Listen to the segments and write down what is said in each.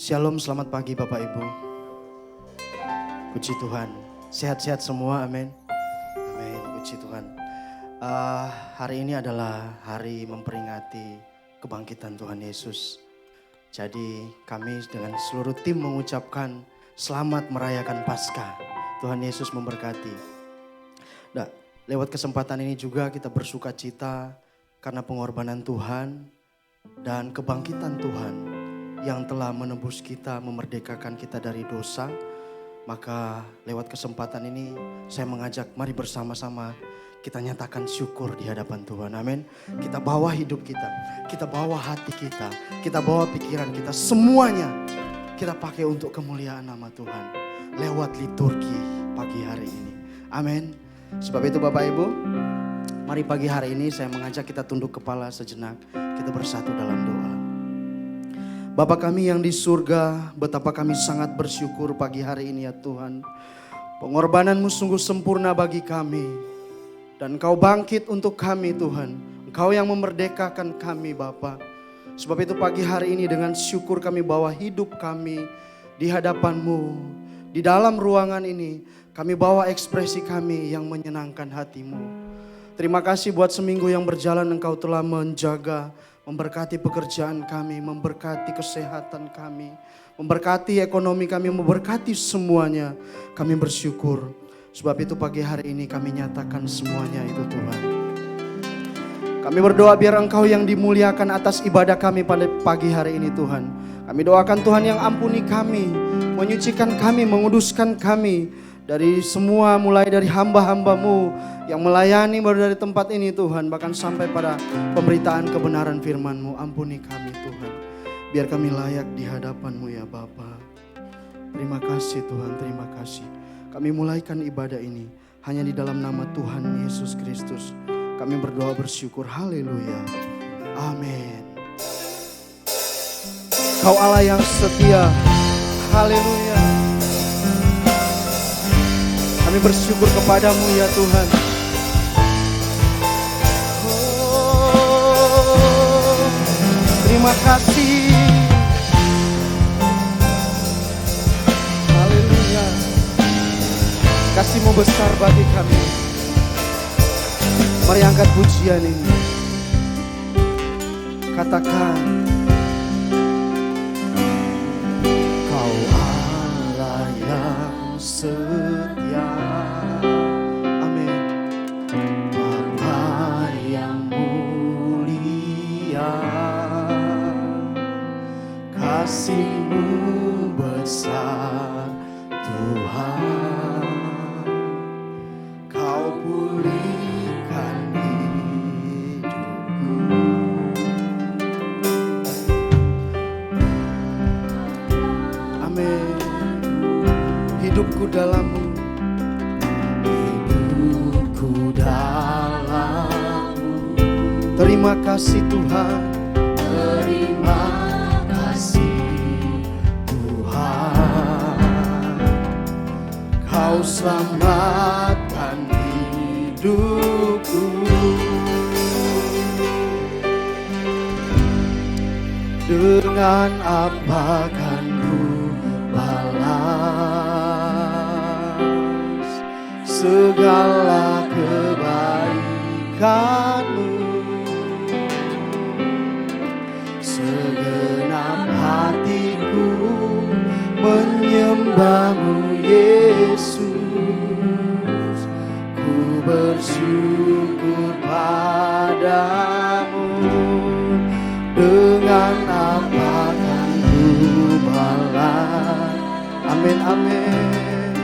Shalom, selamat pagi Bapak Ibu. Puji Tuhan, sehat-sehat semua, amin. Amin, puji Tuhan. Hari ini adalah hari memperingati kebangkitan Tuhan Yesus. Jadi kami dengan seluruh tim mengucapkan selamat merayakan Paskah. Tuhan Yesus memberkati. Nah, lewat kesempatan ini juga kita bersuka cita karena pengorbanan Tuhan dan kebangkitan Tuhan yang telah menebus kita, memerdekakan kita dari dosa. Maka lewat kesempatan ini saya mengajak mari bersama-sama kita nyatakan syukur di hadapan Tuhan. Amin. Kita bawa hidup kita bawa hati kita bawa pikiran kita, semuanya kita pakai untuk kemuliaan nama Tuhan lewat liturgi pagi hari ini. Amin. Sebab itu Bapak Ibu, mari pagi hari ini saya mengajak kita tunduk kepala sejenak, kita bersatu dalam doa. Bapa kami yang di surga, betapa kami sangat bersyukur pagi hari ini ya Tuhan. Pengorbanan-Mu sungguh sempurna bagi kami. Dan Engkau bangkit untuk kami Tuhan. Engkau yang memerdekakan kami Bapa. Sebab itu pagi hari ini dengan syukur kami bawa hidup kami di hadapan-Mu. Di dalam ruangan ini kami bawa ekspresi kami yang menyenangkan hati-Mu. Terima kasih buat seminggu yang berjalan Engkau telah menjaga, memberkati pekerjaan kami, memberkati kesehatan kami, memberkati ekonomi kami, memberkati semuanya. Kami bersyukur. Sebab itu pagi hari ini kami nyatakan semuanya itu Tuhan. Kami berdoa biar Engkau yang dimuliakan atas ibadah kami pada pagi hari ini Tuhan. Kami doakan Tuhan yang ampuni kami, menyucikan kami, menguduskan kami dari semua, mulai dari hamba-hamba-Mu yang melayani baru dari tempat ini Tuhan, bahkan sampai pada pemberitaan kebenaran firman-Mu. Ampuni kami Tuhan, biar kami layak di hadapan-Mu ya Bapa. Terima kasih Tuhan, terima kasih. Kami mulaikan ibadah ini hanya di dalam nama Tuhan Yesus Kristus. Kami berdoa bersyukur, haleluya, amin. Kau Allah yang setia, haleluya. Kami bersyukur kepadamu ya Tuhan. Oh, terima kasih. Haleluya. Kasih-Mu besar bagi kami. Mari angkat pujian ini. Katakan, Kau Allah yang setia. Amin. Bapa yang mulia, kasih-Mu besar Tuhan. Kau pulihkan hidupku. Amin. Hidupku dalam-Mu, hidupku dalam-Mu. Terima kasih Tuhan, terima kasih Tuhan. Kau selamatkan hidupku. Dengan apa kan ku balas segala kebaikan-Mu? Segenap hatiku menyembah-Mu Yesus. Ku bersyukur padamu. Dengan apa kan ku balas, amin amin,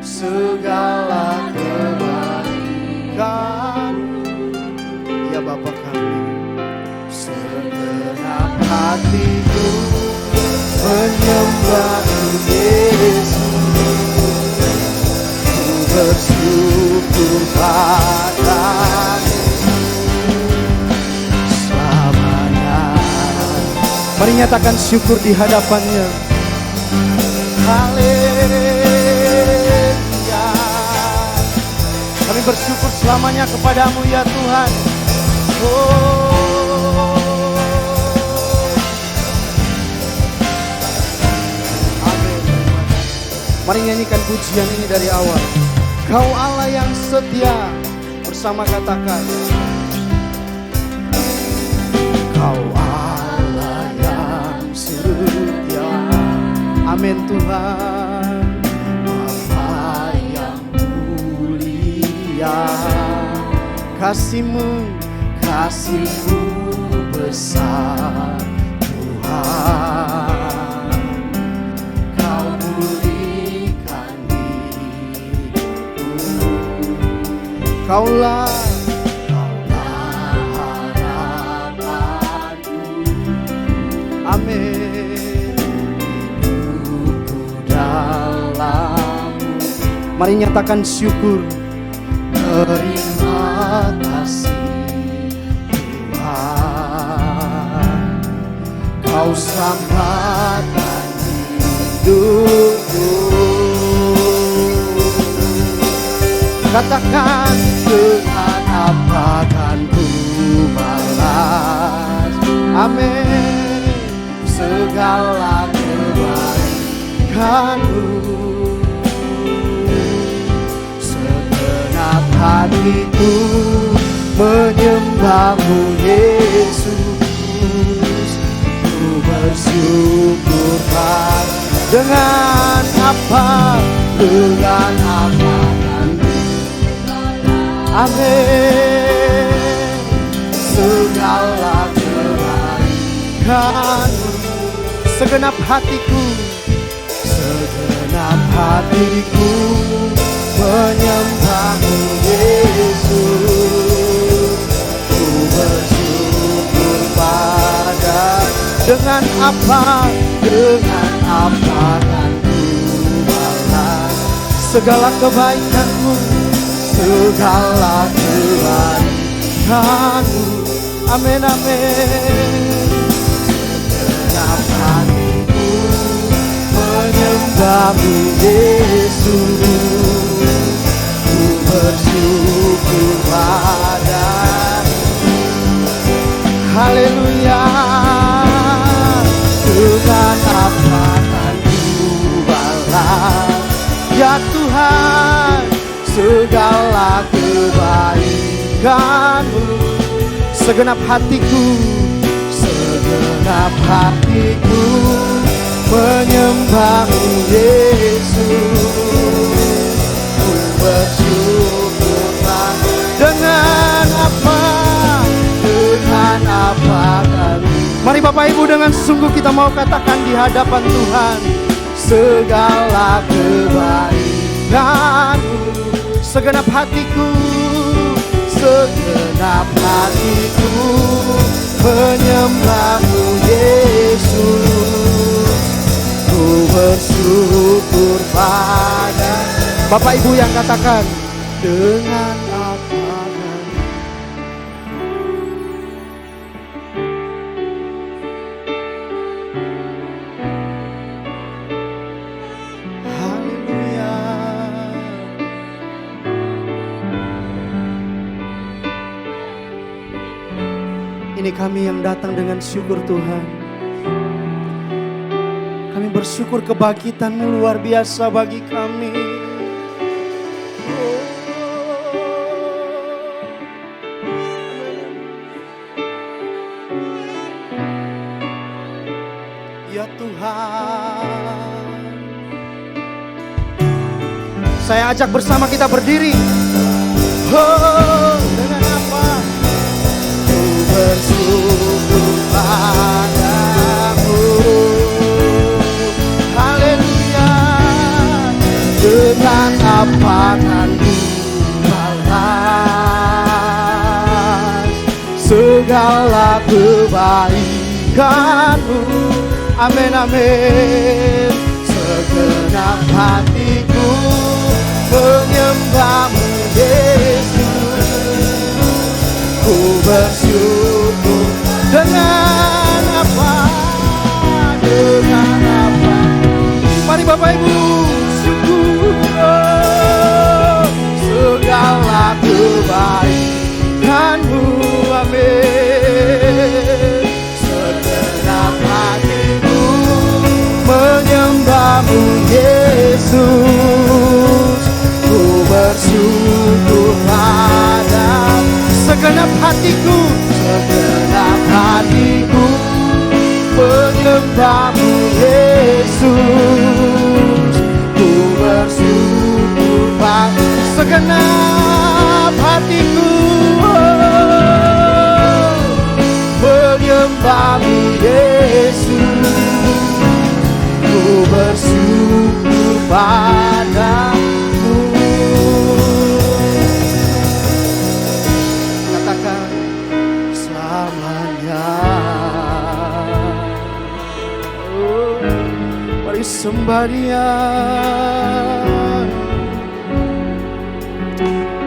segala kebaikan ya Bapa kami. Segenap hatiku menyembah-Mu Yesus. Ku bersyukur padamu selamanya. Mari nyatakan syukur di hadapan-Nya. Haleluya. Kami bersyukur selamanya kepadamu ya Tuhan. Oh, Mari nyanyikan pujian ini dari awal. Kau Allah yang setia, bersama katakan. Kau Allah yang setia. Amin Tuhan. Bapa yang mulia, kasih-Mu besar Tuhan. Kau pulihkan hidupku. Kaulah harapanku. Amin. Hidupku dalam-Mu. Mari nyatakan syukur. Terima kasih Tuhan, Kau selamatkan hidupku. Katakan, dengan apa kan ku balas, amin, segala kebaikan-Mu. Segenap hatiku menyembah-Mu Yesus. Ku bersyukur dengan apa kan amin, segala kebaikan-Mu. Segenap hatiku menyembah-Mu Yesus. Ku bersyukur dengan apa kan ku balas segala kebaikan-Mu, segala kebaikan-Mu. Amin, amin. Segenap hatiku menyembah-Mu Yesus. Ku bersyukur padamu. Haleluya. Dengan apa kan ku balas, ya Tuhan, segala kebaikan-Mu. Segenap hatiku menyembah-Mu Yesus. Ku bersyukur dengan apa kan. Mari Bapak Ibu, dengan sungguh kita mau katakan di hadapan Tuhan, segala kebaikan-Mu. Segenap hatiku menyembah-Mu Yesus. Ku bersyukur pada Bapak Ibu yang katakan dengan apa. Ini kami yang datang dengan syukur Tuhan. Kami bersyukur kebangkitan-Mu luar biasa bagi kami. Ya Tuhan. Saya ajak bersama kita berdiri. Dengan apa? Bersyukur padamu. Haleluya. Dengan apa kan ku balas segala kebaikan-Mu. Amin, amin. Segenap hatiku menyembah-Mu Yesus. Ku bersyukur dengan apa. Mari Bapak Ibu syukur segala kebaikan-Mu. Amin. Segenap hatiku menyembah-Mu Yesus. Yesus, ku bersyukur pada segenap hatiku, segenap hatiku menyembah-Mu Yesus, ku bersyukur pada segenap hatiku menyembah-Mu Yesus, ku bersyukur padamu. Katakan selamanya. Oh, mari sembah Dia,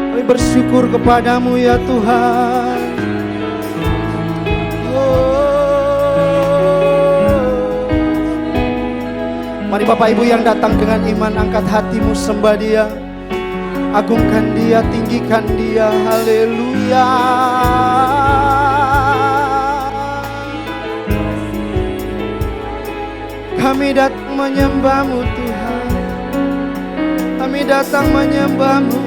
mari bersyukur kepadamu ya Tuhan. Mari Bapak Ibu yang datang dengan iman, angkat hatimu, sembah Dia, agungkan Dia, tinggikan Dia. Haleluya. Kami datang menyembah-Mu Tuhan, kami datang menyembah-Mu.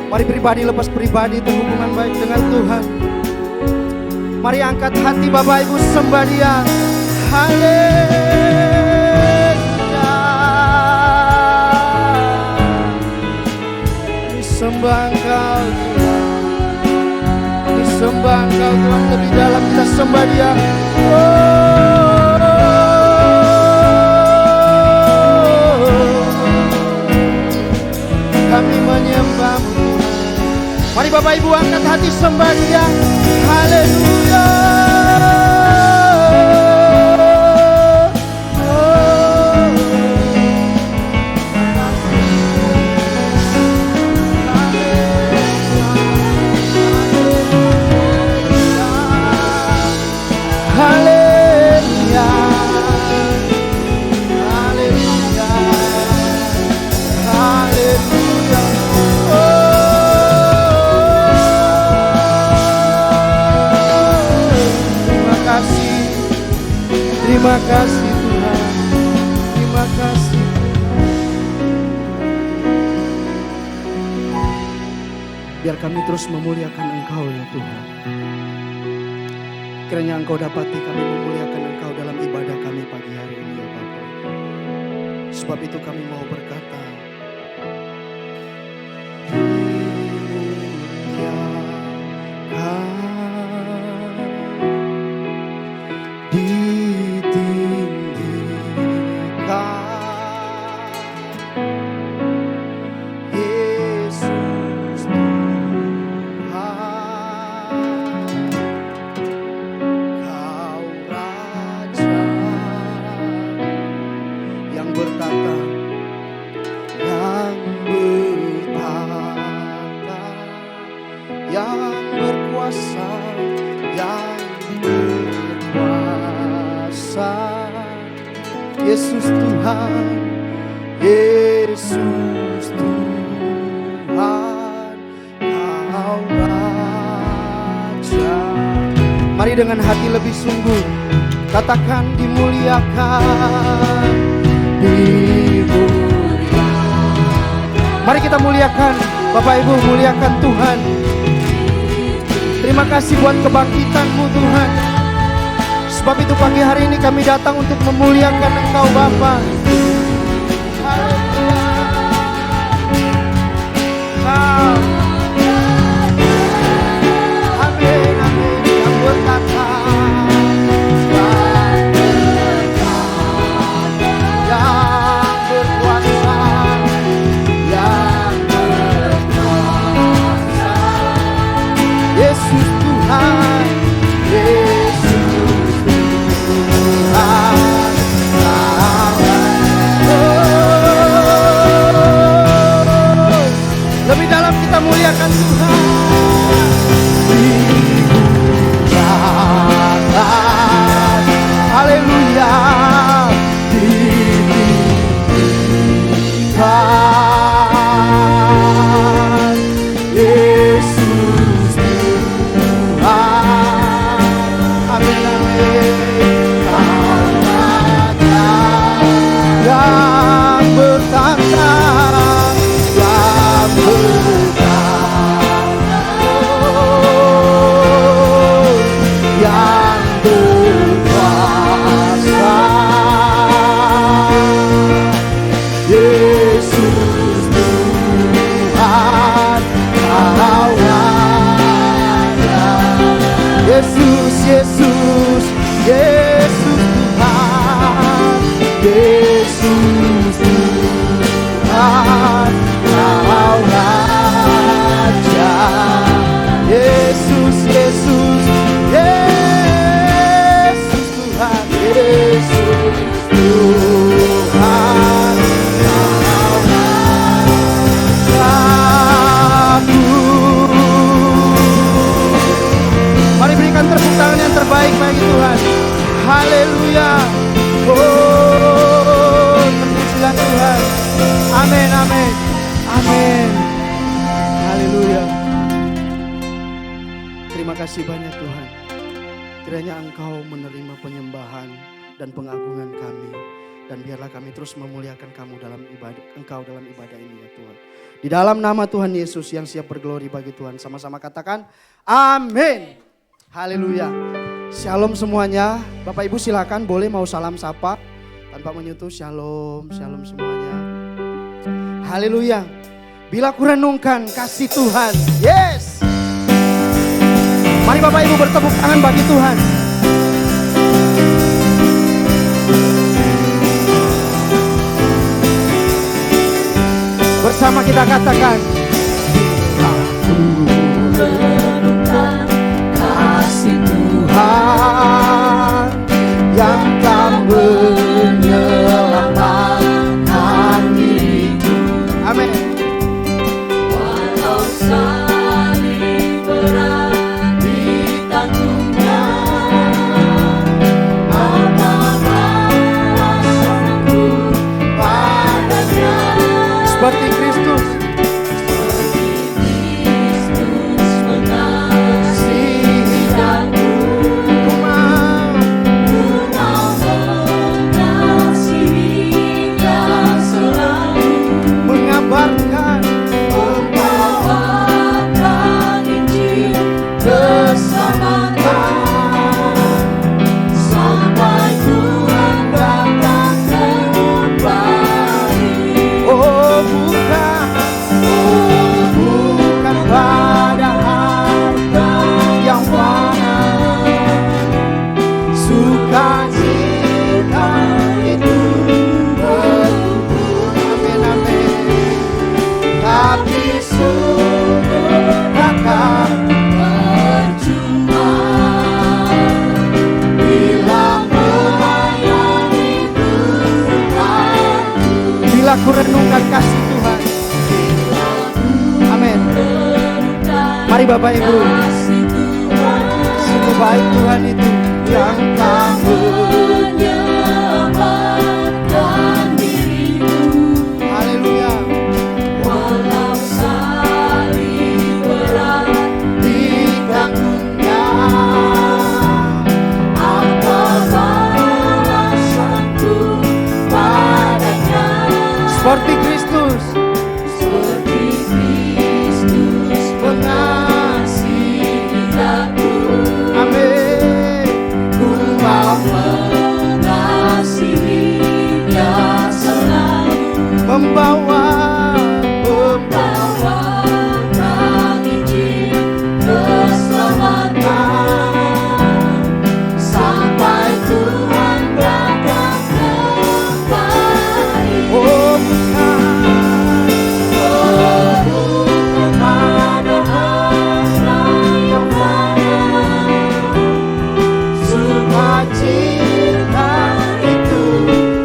Mari pribadi lepas pribadi berhubungan baik dengan Tuhan. Mari angkat hati Bapak Ibu, sembah Dia. Haleluya. Disembah Engkau Tuhan, disembah Engkau Tuhan. Lebih dalam kita sembah Dia. Kami menyembah-Mu Tuhan. Mari Bapak Ibu angkat hati, sembah Dia. Haleluya. Terima kasih Tuhan, terima kasih Tuhan. Biar kami terus memuliakan Engkau ya Tuhan. Kiranya Engkau dapati kami memuliakan Engkau dalam ibadah kami pagi hari ini ya Bapa. Sebab itu kami mau berkata, Yesus Tuhan, Yesus Tuhan, Kau Raja. Mari dengan hati lebih sungguh katakan dimuliakan, dimuliakan. Mari kita muliakan, Bapak Ibu, muliakan Tuhan. Terima kasih buat kebangkitan-Mu Tuhan. Sebab itu pagi hari ini kami datang untuk memuliakan Engkau Bapa. Amin, amin. Yang berkata, yang berkuasa, yang berkuasa. Yesus Tuhan, Yesus. kasih banyak Tuhan. Kiranya Engkau menerima penyembahan dan pengagungan kami. Dan biarlah kami terus memuliakan Engkau dalam ibadah ini ya Tuhan. Di dalam nama Tuhan Yesus yang siap berglori bagi Tuhan. Sama-sama katakan amin. Haleluya. Shalom semuanya. Bapak Ibu silakan boleh mau salam sapa. Tanpa menyentuh shalom, shalom semuanya. Haleluya. Bila kurenungkan kasih Tuhan. Yes. Mari Bapak Ibu bertepuk tangan bagi Tuhan. Bersama kita katakan. Aku renungkan kasih Tuhan yang tak menyelamatkan diriku. Amin. Walau salib berat ditanggungnya, apa balasanku padanya? Seperti Kristus. Aku renungkan kasih Tuhan. Amin. Mari Bapak Ibu. Sungguh baik Tuhan itu yang tak menyelamatkan diriku. Haleluya. Walau salib berat ditanggungnya, apa balasanku padanya? seperti Kristus. Seperti Kristus mengasihi aku. Amin. Ku mau mengasihinya selalu. Membawakan Injil keselamatan sampai Tuhan datang kembali. Oh bukan pada harta yang fana, sukacita itu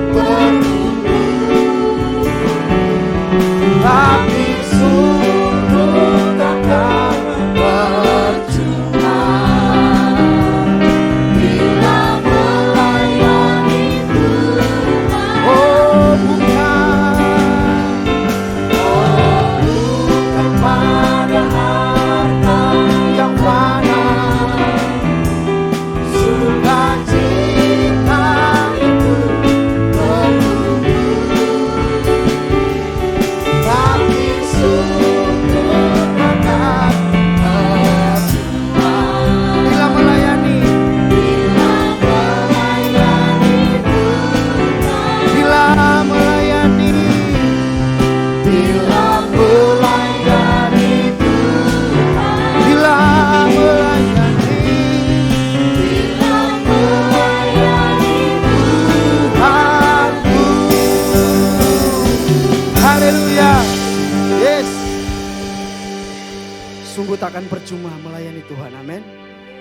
bertumbuh, tapi sungguh takkan percuma bila melayani Tuhan. oh bukan pada harta yang fana, sukacita itu bertumbuh, tapi sungguh takkan percuma bila melayani Tuhan. bila melayani Bila melayani Tuhan. bila melayani Bila melayani Tuhanku. Haleluya. Yes. Sungguh takkan percuma melayani Tuhan. Amin.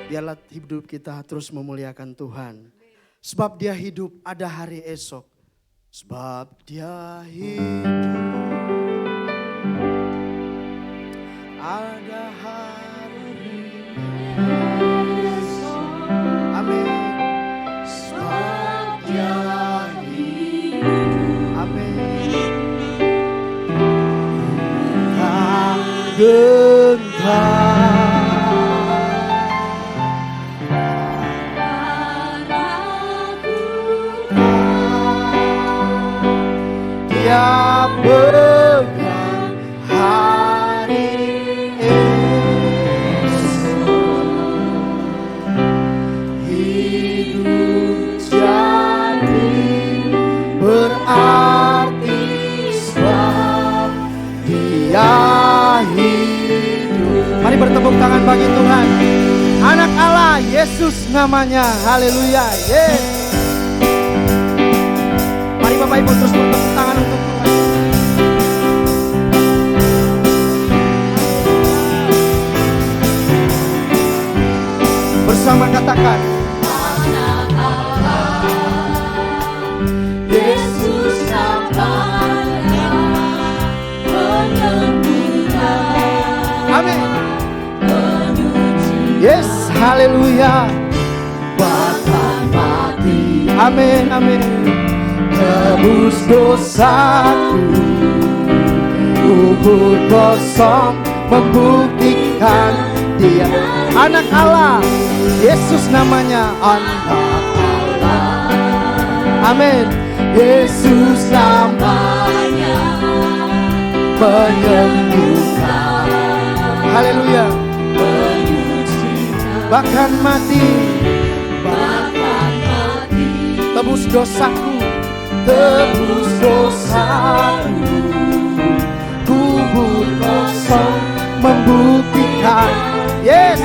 Biarlah hidup kita terus memuliakan Tuhan. Sebab Dia hidup, ada hari esok. Sebab Dia hidup, ada hari esok. Amin. Sebab Dia hidup. Amin. Tak gentar Dia pegang hari esok. Hidup jadi berarti sebab Dia hidup. Mari bertepuk tangan bagi Tuhan. Anak Allah, Yesus namanya. Haleluya. Yes. Mari Bapak Ibu terus bertepuk tangan untuk Tuhan. Bersama katakan, Anak Allah, Yesus namanya, penyembuhan, amin. penyuci, Yes, haleluya. bahkan mati, Amin, amin. Tebus dosaku, kubur kosong membuktikan Dia anak Allah. Yesus namanya, anak Allah. Amin. Yesus namanya, penyembuhan. Haleluya. Bahkan mati, bahkan mati, tebus dosaku, tebus dosaku, kubur kosong membuktikan. Yes,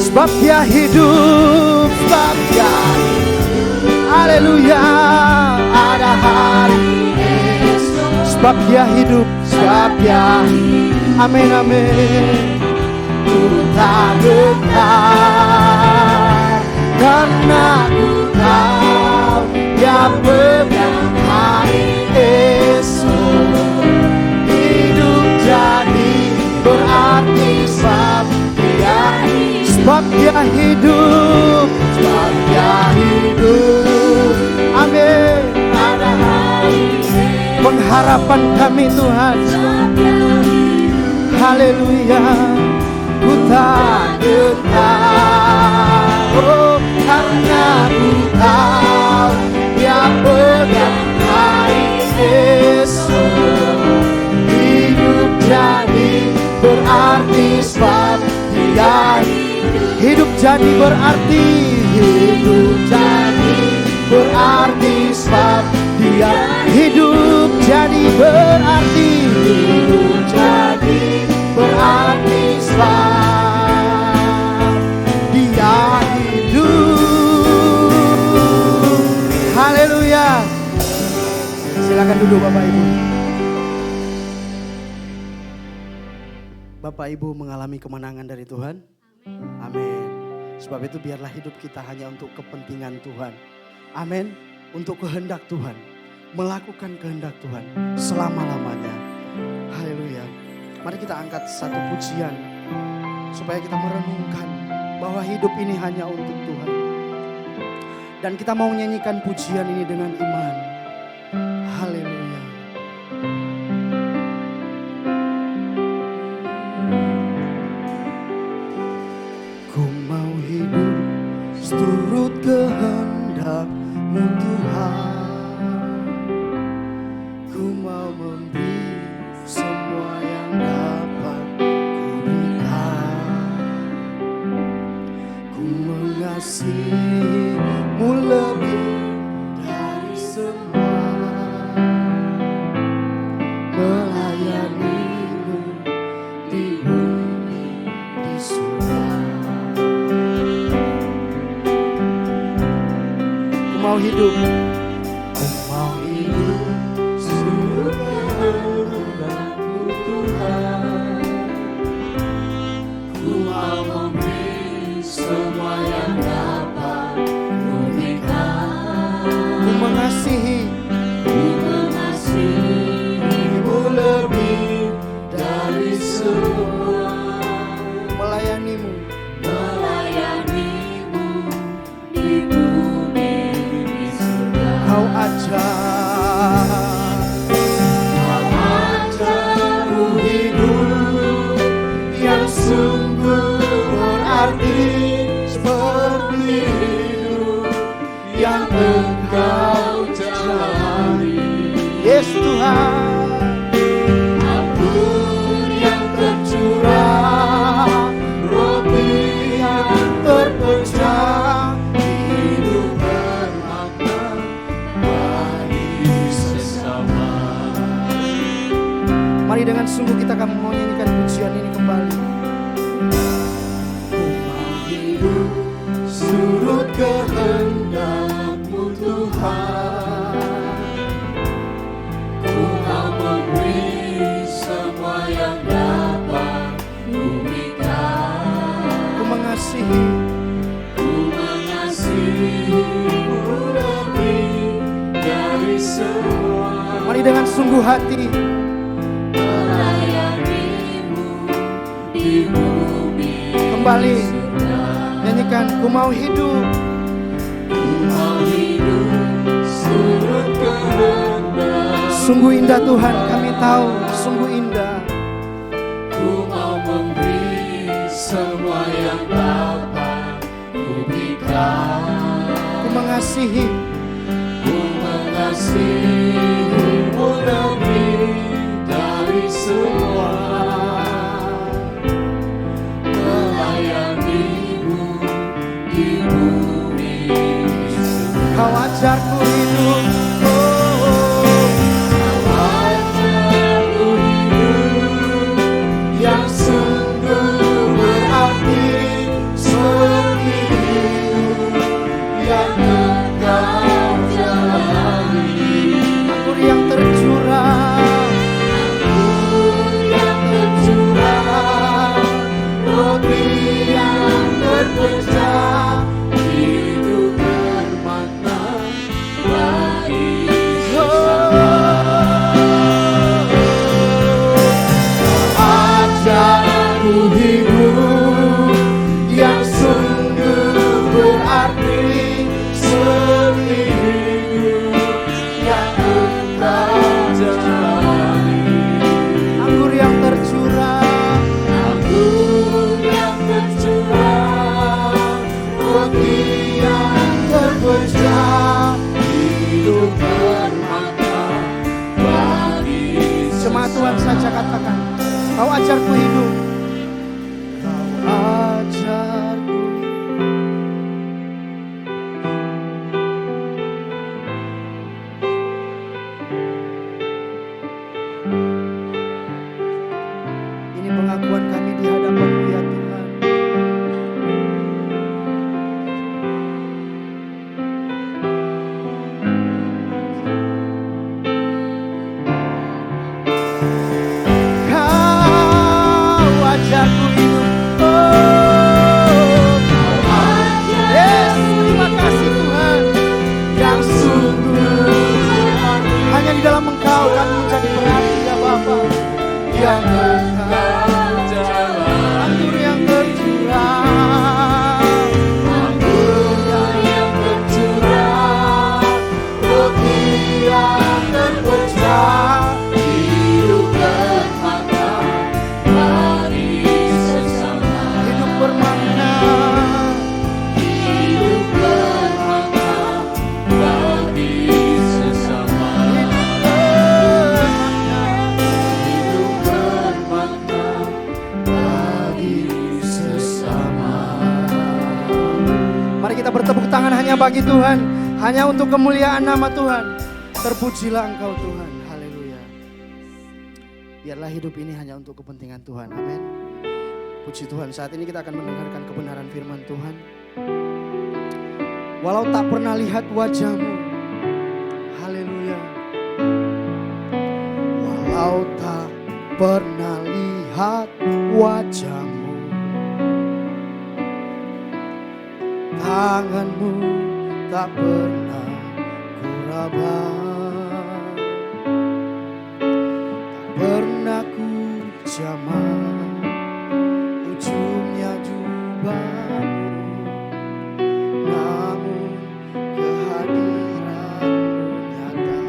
sebab Dia hidup, sebab Dia hidup. Haleluya, ada hari esok. Sebab Dia hidup, sebab Dia hidup. Amin, amin. Ku tak gentar, karena ku tahu Dia pegang hari esok. Hidup jadi berarti sebab Dia hidup. Sebab Dia hidup, sebab Dia hidup. Amin. Ada hari pengharapan kami Tuhan. Haleluya. Ku tak gentar, oh, karena ku tahu Dia pegang hari esok. Hidup jadi berarti sebab Dia hidup jadi berarti, hidup jadi berarti sebab Dia hidup jadi berarti, hidup jadi berarti sebab Dia hidup. Haleluya. Silakan duduk Bapak Ibu. Bapak Ibu mengalami kemenangan dari Tuhan. Amin. Sebab itu biarlah hidup kita hanya untuk kepentingan Tuhan. Amin. Untuk kehendak Tuhan. Melakukan kehendak Tuhan selama-lamanya. Haleluya. Mari kita angkat satu pujian supaya kita merenungkan bahwa hidup ini hanya untuk Tuhan. Dan kita mau nyanyikan pujian ini dengan iman. Haleluya. Ku mau hidup seturut kehendak-Mu Tuhan. Ku mau memberi semua yang dapat Ku berikan. Ku mengasihi-Mu lebih dari semua, melayani-Mu di bumi, di surga. Ku mau hidup, ku mau hidup seturut kehendak-Mu Tuhan. Ku mau memberi semua yang dapat Yes Tuhan. Anggur yang tercurah, roti yang terpecah, hidup bermakna bagi sesama. Mari dengan sungguh kita akan menyanyikan pujian ini kembali. Hidup surut kehendak-Mu Tuhan, Ku mau memberi semua yang dapat Ku berikan. Ku mengasihi, Ku mengasihi-Mu lebih dari semua. mari dengan sungguh hati Melayani-Mu di bumi kembali surga. nyanyikan. Ku mau hidup, Ku mau hidup surut kehendak. sungguh indah Tuhan, kami tahu sungguh indah. Ku mau memberi semua yang dapat Ku berikan. Ku mengasihi, Ku mengasihi-Mu lebih dari semua. Melayani-Mu di bumi surga. Kau ajarku hidup. Ajarku hidup yang sungguh berarti, seperti hidup yang Engkau jalani. Anggur yang tercurah, Anggur yang tercurah, roti yang terpecah, hidup bermakna bagi ajarku hidup yang sungguh berarti, seperti hidup yang Engkau jalani. anggur yang tercurah, Anggur yang tercurah, roti yang terpecah, hidup bermakna bagi jemaat Tuhan saja katakan. Kau ajarku hidup. Kau ajarku. Ini pengakuan kami di hadapan-Mu ya Tuhan. Kau ajarku hidup. Yes, terima kasih Tuhan. yang sungguh berarti, Hanya di dalam Engkau kami menjadi berarti ya Bapa. yang Engkau jalani. Anggur yang tercurah, Anggur yang tercurah, roti yang terpecah, hidup bermakna bagi sesama. hidup bermakna. Hidup bermakna bagi sesama. Hidup bermakna bagi sesama. Mari kita bertepuk tangan hanya bagi Tuhan, hanya untuk kemuliaan nama Tuhan. Terpujilah Engkau Tuhan, haleluya. Biarlah hidup ini hanya untuk kepentingan Tuhan, amin. Puji Tuhan, saat ini kita akan mendengarkan kebenaran firman Tuhan. Walau tak pernah lihat wajah-Mu, haleluya. Walau tak pernah lihat wajah-Mu, tangan-Mu tak pernah kuraba, tak pernah ku jamah ujungnya jubah-Mu, namun kehadiran-Mu nyata.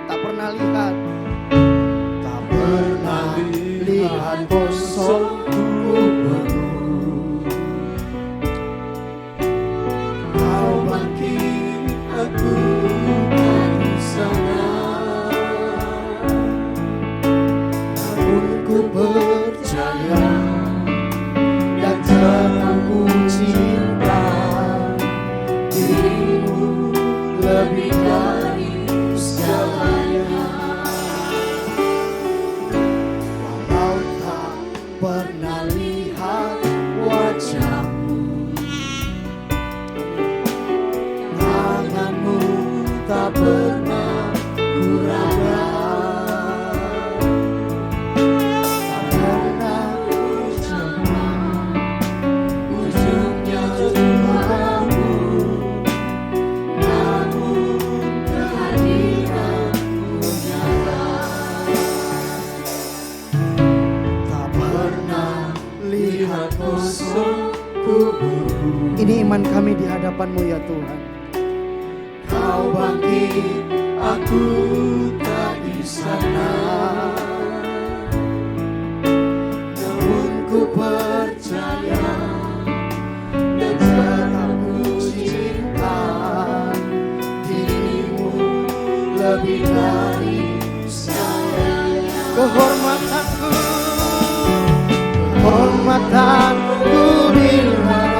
Tak pernah lihat, tak pernah lihat kosongku penuh. Kau bangkit aku dari sana, iman kami di hadapan-Mu ya Tuhan. Kau bangkit, aku tak di sana, namun ku percaya dan tetap ku cinta dirimu lebih dari saya. Kehormatanku bila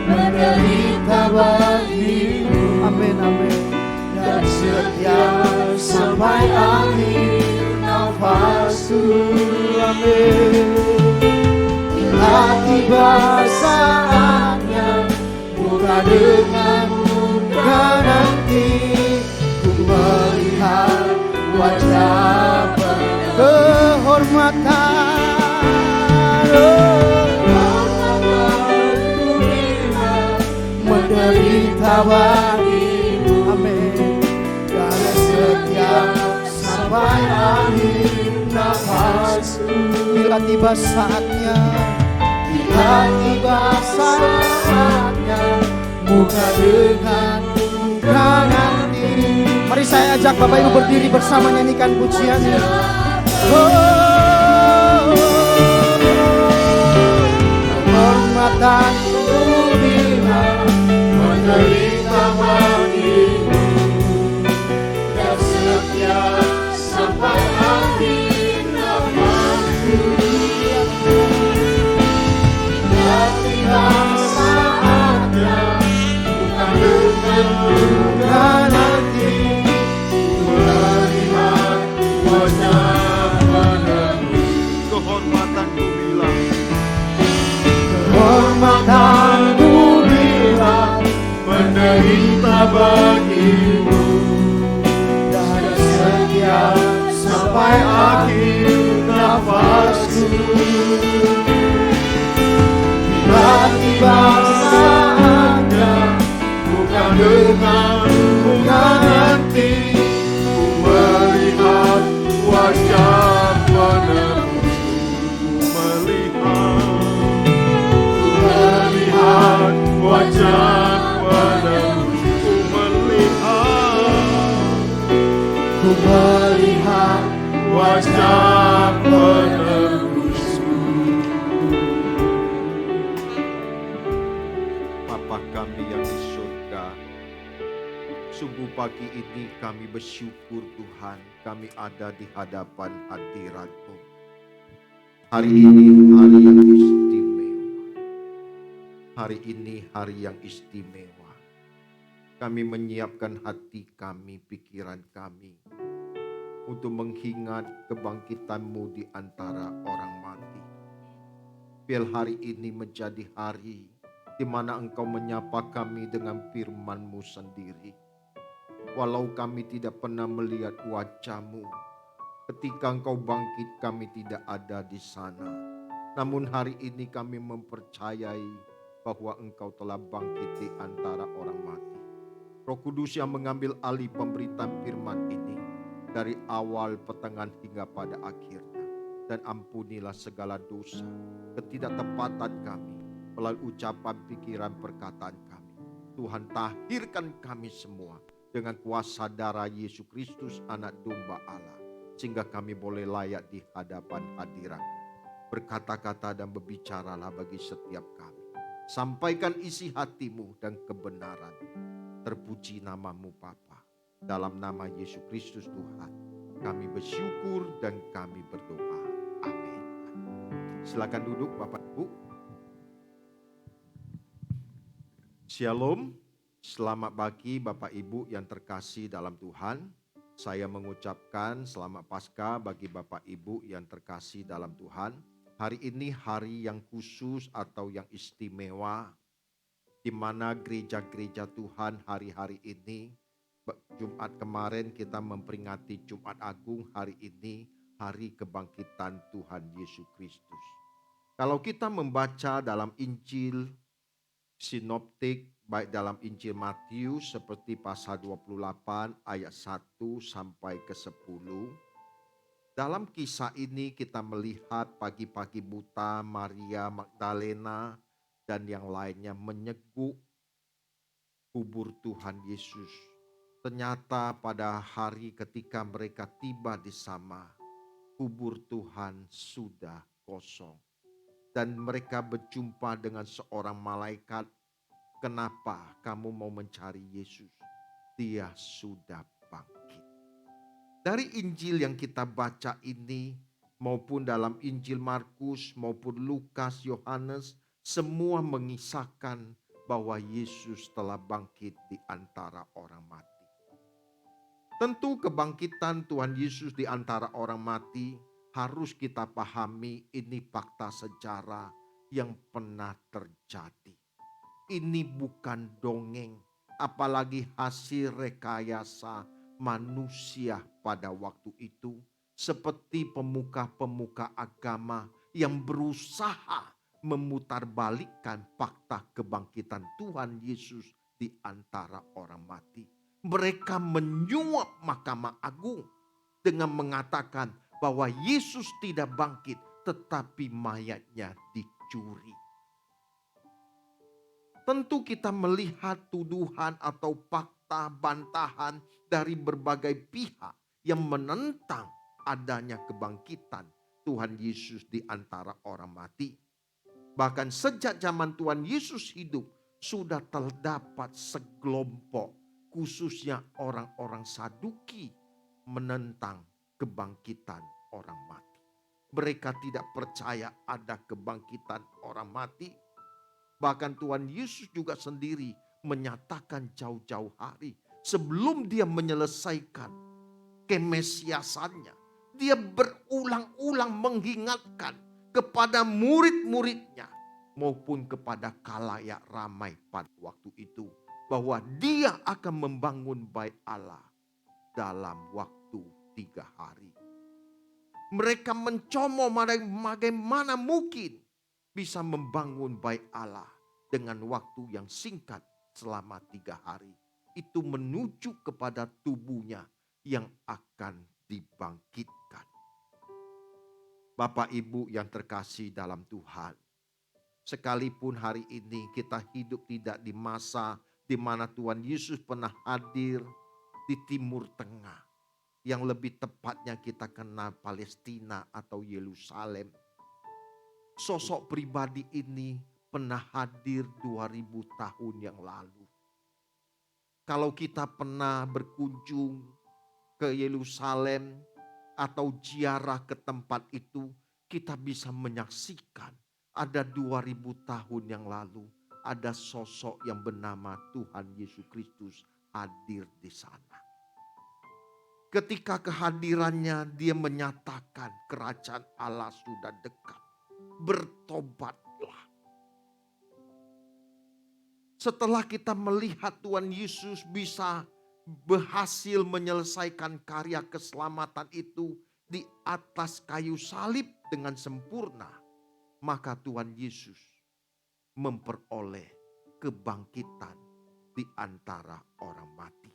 menderita bagimu, amin, amin. dan setia sampai akhir nafasku. Amin. Bila tiba saatnya, muka dengan muka nanti, ku melihat wajah penuh Kehormatan, kehormatanku bila menderita bagimu, amin. dan setia sampai akhir nafasku. Bila tiba saatnya, Bila tiba saatnya, muka dengan muka nanti, mari saya ajak Bapak Ibu berdiri bersama nyanyikan pujian. Kehormatanku bila menderita bagimu, dan setia sampai akhir nafasku. Bila tiba saatnya, muka dengan muka nanti, ku melihat wajah menebus. Kehormatanku bila Kehormatanku bila menderita bagimu, dan setia sampai akhir nafasku. Bila tiba saatnya, bukan dengan muka nanti, ku melihat wajah penebus. Melihat wajah penebus, ku melihat wajah penebusku. Bapa kami yang di surga, sungguh pagi ini kami bersyukur Tuhan, kami ada di hadapan hadirat-Mu. Hari ini hari yang istimewa. Hari ini hari yang istimewa. Kami menyiapkan hati kami, pikiran kami untuk mengingat kebangkitan-Mu di antara orang mati. Biar hari ini menjadi hari di mana Engkau menyapa kami dengan firman-Mu sendiri. Walau kami tidak pernah melihat wajah-Mu, ketika Engkau bangkit kami tidak ada di sana. Namun hari ini kami mempercayai bahwa Engkau telah bangkit di antara orang mati. Roh Kudus yang mengambil alih pemberitaan firman ini dari awal, pertengahan hingga pada akhirnya. Dan ampunilah segala dosa, ketidaktepatan kami melalui ucapan, pikiran, perkataan kami. Tuhan, tahirkan kami semua dengan kuasa darah Yesus Kristus, Anak Domba Allah, sehingga kami boleh layak di hadapan hadirat. Berkata-kata dan berbicaralah bagi setiap kami. Sampaikan isi hati-Mu dan kebenaran. Terpuji nama-Mu Bapa. Dalam nama Yesus Kristus Tuhan, kami bersyukur dan kami berdoa. Amin. Silakan duduk Bapak Ibu. Shalom. Selamat pagi Bapak Ibu yang terkasih dalam Tuhan. Saya mengucapkan selamat Paskah bagi Bapak Ibu yang terkasih dalam Tuhan. Hari ini hari yang khusus atau yang istimewa, di mana gereja-gereja Tuhan hari-hari ini, Jumat kemarin kita memperingati Jumat Agung, hari ini hari kebangkitan Tuhan Yesus Kristus. Kalau kita membaca dalam Injil sinoptik, baik dalam Injil Matius seperti pasal 28 ayat 1 sampai ke 10. Dalam kisah ini kita melihat pagi-pagi buta Maria Magdalena dan yang lainnya menyeguk kubur Tuhan Yesus. Ternyata pada hari ketika mereka tiba di sana, kubur Tuhan sudah kosong. Dan mereka berjumpa dengan seorang malaikat. Kenapa kamu mau mencari Yesus? Dia sudah bangkit. Dari Injil yang kita baca ini, maupun dalam Injil Markus, maupun Lukas, Yohanes, semua mengisahkan bahwa Yesus telah bangkit di antara orang mati. Tentu kebangkitan Tuhan Yesus di antara orang mati harus kita pahami, ini fakta sejarah yang pernah terjadi. Ini bukan dongeng, apalagi hasil rekayasa manusia pada waktu itu. Seperti pemuka-pemuka agama yang berusaha memutarbalikkan fakta kebangkitan Tuhan Yesus di antara orang mati. Mereka menyuap Mahkamah Agung dengan mengatakan bahwa Yesus tidak bangkit, tetapi mayatnya dicuri. Tentu kita melihat tuduhan atau fakta bantahan dari berbagai pihak yang menentang adanya kebangkitan Tuhan Yesus di antara orang mati. Bahkan sejak zaman Tuhan Yesus hidup sudah terdapat segelompok, khususnya orang-orang Saduki, menentang kebangkitan orang mati. Mereka tidak percaya ada kebangkitan orang mati. Bahkan Tuhan Yesus juga sendiri menyatakan jauh-jauh hari sebelum dia menyelesaikan kemesiasannya. Dia berulang-ulang mengingatkan kepada murid-muridnya maupun kepada khalayak ramai pada waktu itu, bahwa dia akan membangun bait Allah dalam waktu 3 hari. Mereka mencomot bagaimana mungkin bisa membangun bait Allah dengan waktu yang singkat selama 3 hari. Itu menuju kepada tubuhnya yang akan dibangkitkan. Bapak Ibu yang terkasih dalam Tuhan, sekalipun hari ini kita hidup tidak di masa di mana Tuhan Yesus pernah hadir di Timur Tengah, yang lebih tepatnya kita kenal Palestina atau Yerusalem. Sosok pribadi ini pernah hadir 2000 tahun yang lalu. Kalau kita pernah berkunjung ke Yerusalem atau ziarah ke tempat itu, kita bisa menyaksikan ada 2000 tahun yang lalu ada sosok yang bernama Tuhan Yesus Kristus hadir di sana. Ketika kehadirannya, dia menyatakan kerajaan Allah sudah dekat. Bertobatlah. Setelah kita melihat Tuhan Yesus bisa berhasil menyelesaikan karya keselamatan itu di atas kayu salib dengan sempurna, maka Tuhan Yesus memperoleh kebangkitan di antara orang mati.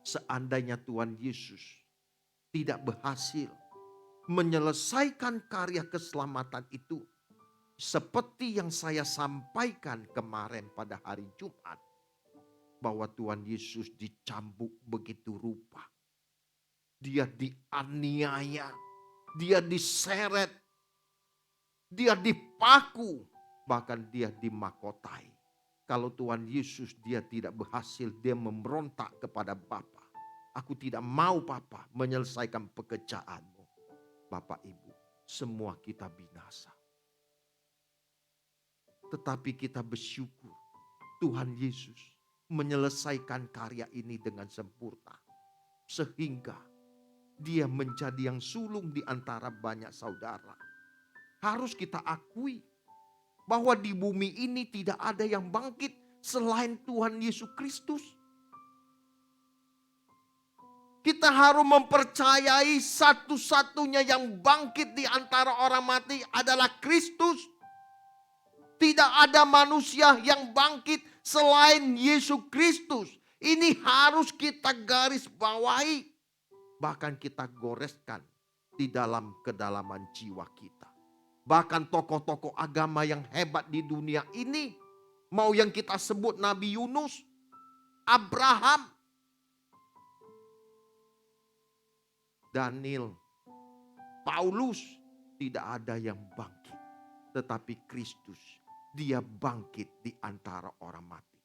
Seandainya Tuhan Yesus tidak berhasil menyelesaikan karya keselamatan itu, seperti yang saya sampaikan kemarin pada hari Jumat, bahwa Tuhan Yesus dicambuk begitu rupa. Dia dianiaya, dia diseret, dia dipaku, bahkan dia dimahkotai. Kalau Tuhan Yesus dia tidak berhasil, dia memberontak kepada Bapa. Aku tidak mau Bapa menyelesaikan pekerjaanmu. Bapak Ibu, semua kita binasa. Tetapi kita bersyukur Tuhan Yesus menyelesaikan karya ini dengan sempurna. Sehingga dia menjadi yang sulung di antara banyak saudara. Harus kita akui bahwa di bumi ini tidak ada yang bangkit selain Tuhan Yesus Kristus. Kita harus mempercayai satu-satunya yang bangkit di antara orang mati adalah Kristus. Tidak ada manusia yang bangkit selain Yesus Kristus. Ini harus kita garis bawahi. Bahkan kita goreskan di dalam kedalaman jiwa kita. Bahkan tokoh-tokoh agama yang hebat di dunia ini, Mau yang kita sebut Nabi Yunus, Abraham, Daniel, Paulus, tidak ada yang bangkit. Tetapi Kristus, dia bangkit di antara orang mati.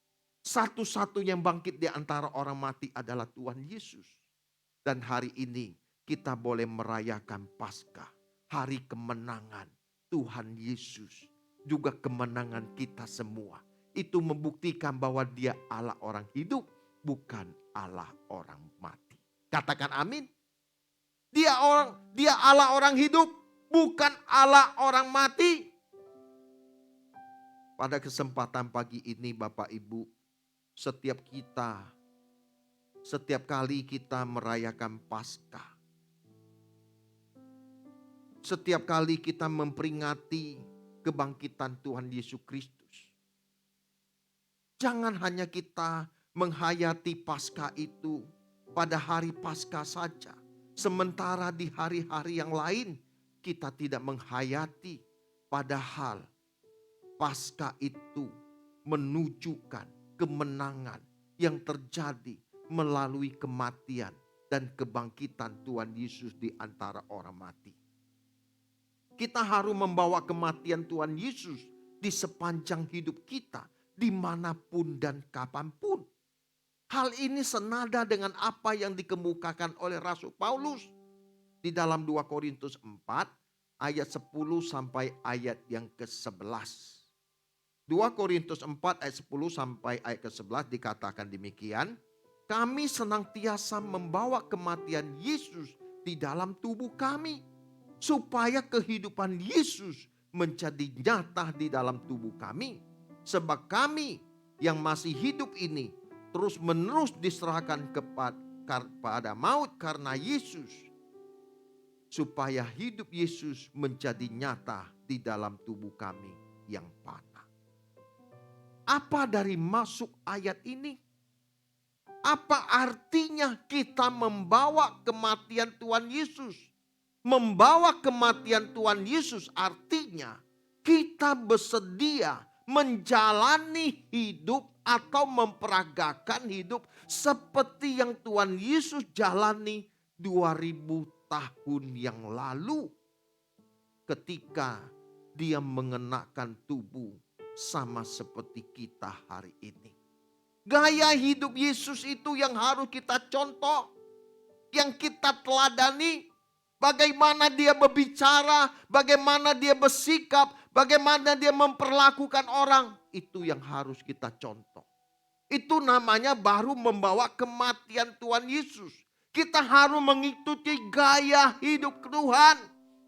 Satu-satunya yang bangkit di antara orang mati adalah Tuhan Yesus. Dan hari ini kita boleh merayakan Paskah, hari kemenangan Tuhan Yesus. Juga kemenangan kita semua. Itu membuktikan bahwa dia Allah orang hidup, bukan Allah orang mati. Katakan amin. Dia Allah orang hidup, bukan Allah orang mati. Pada kesempatan pagi ini Bapak Ibu, setiap kali kita merayakan Paskah, setiap kali kita memperingati kebangkitan Tuhan Yesus Kristus, jangan hanya kita menghayati Paskah itu pada hari Paskah saja. Sementara di hari-hari yang lain kita tidak menghayati, padahal Paskah itu menunjukkan kemenangan yang terjadi melalui kematian dan kebangkitan Tuhan Yesus di antara orang mati. Kita harus membawa kematian Tuhan Yesus di sepanjang hidup kita, dimanapun dan kapanpun. Hal ini senada dengan apa yang dikemukakan oleh Rasul Paulus di dalam 2 Korintus 4 ayat 10 sampai ayat yang ke-11. 2 Korintus 4 ayat 10 sampai ayat ke-11 dikatakan demikian. Kami senantiasa membawa kematian Yesus di dalam tubuh kami, supaya kehidupan Yesus menjadi nyata di dalam tubuh kami. Sebab kami yang masih hidup ini terus menerus diserahkan kepada maut karena Yesus, supaya hidup Yesus menjadi nyata di dalam tubuh kami yang fana. Apa dari masuk ayat ini? Apa artinya kita membawa kematian Tuhan Yesus? Membawa kematian Tuhan Yesus artinya kita bersedia menjalani hidup atau memperagakan hidup seperti yang Tuhan Yesus jalani 2000 tahun yang lalu. Ketika dia mengenakan tubuh sama seperti kita hari ini. Gaya hidup Yesus itu yang harus kita contoh, yang kita teladani. Bagaimana dia berbicara, bagaimana dia bersikap, bagaimana dia memperlakukan orang. Itu yang harus kita contoh. Itu namanya baru membawa kematian Tuhan Yesus. Kita harus mengikuti gaya hidup Tuhan.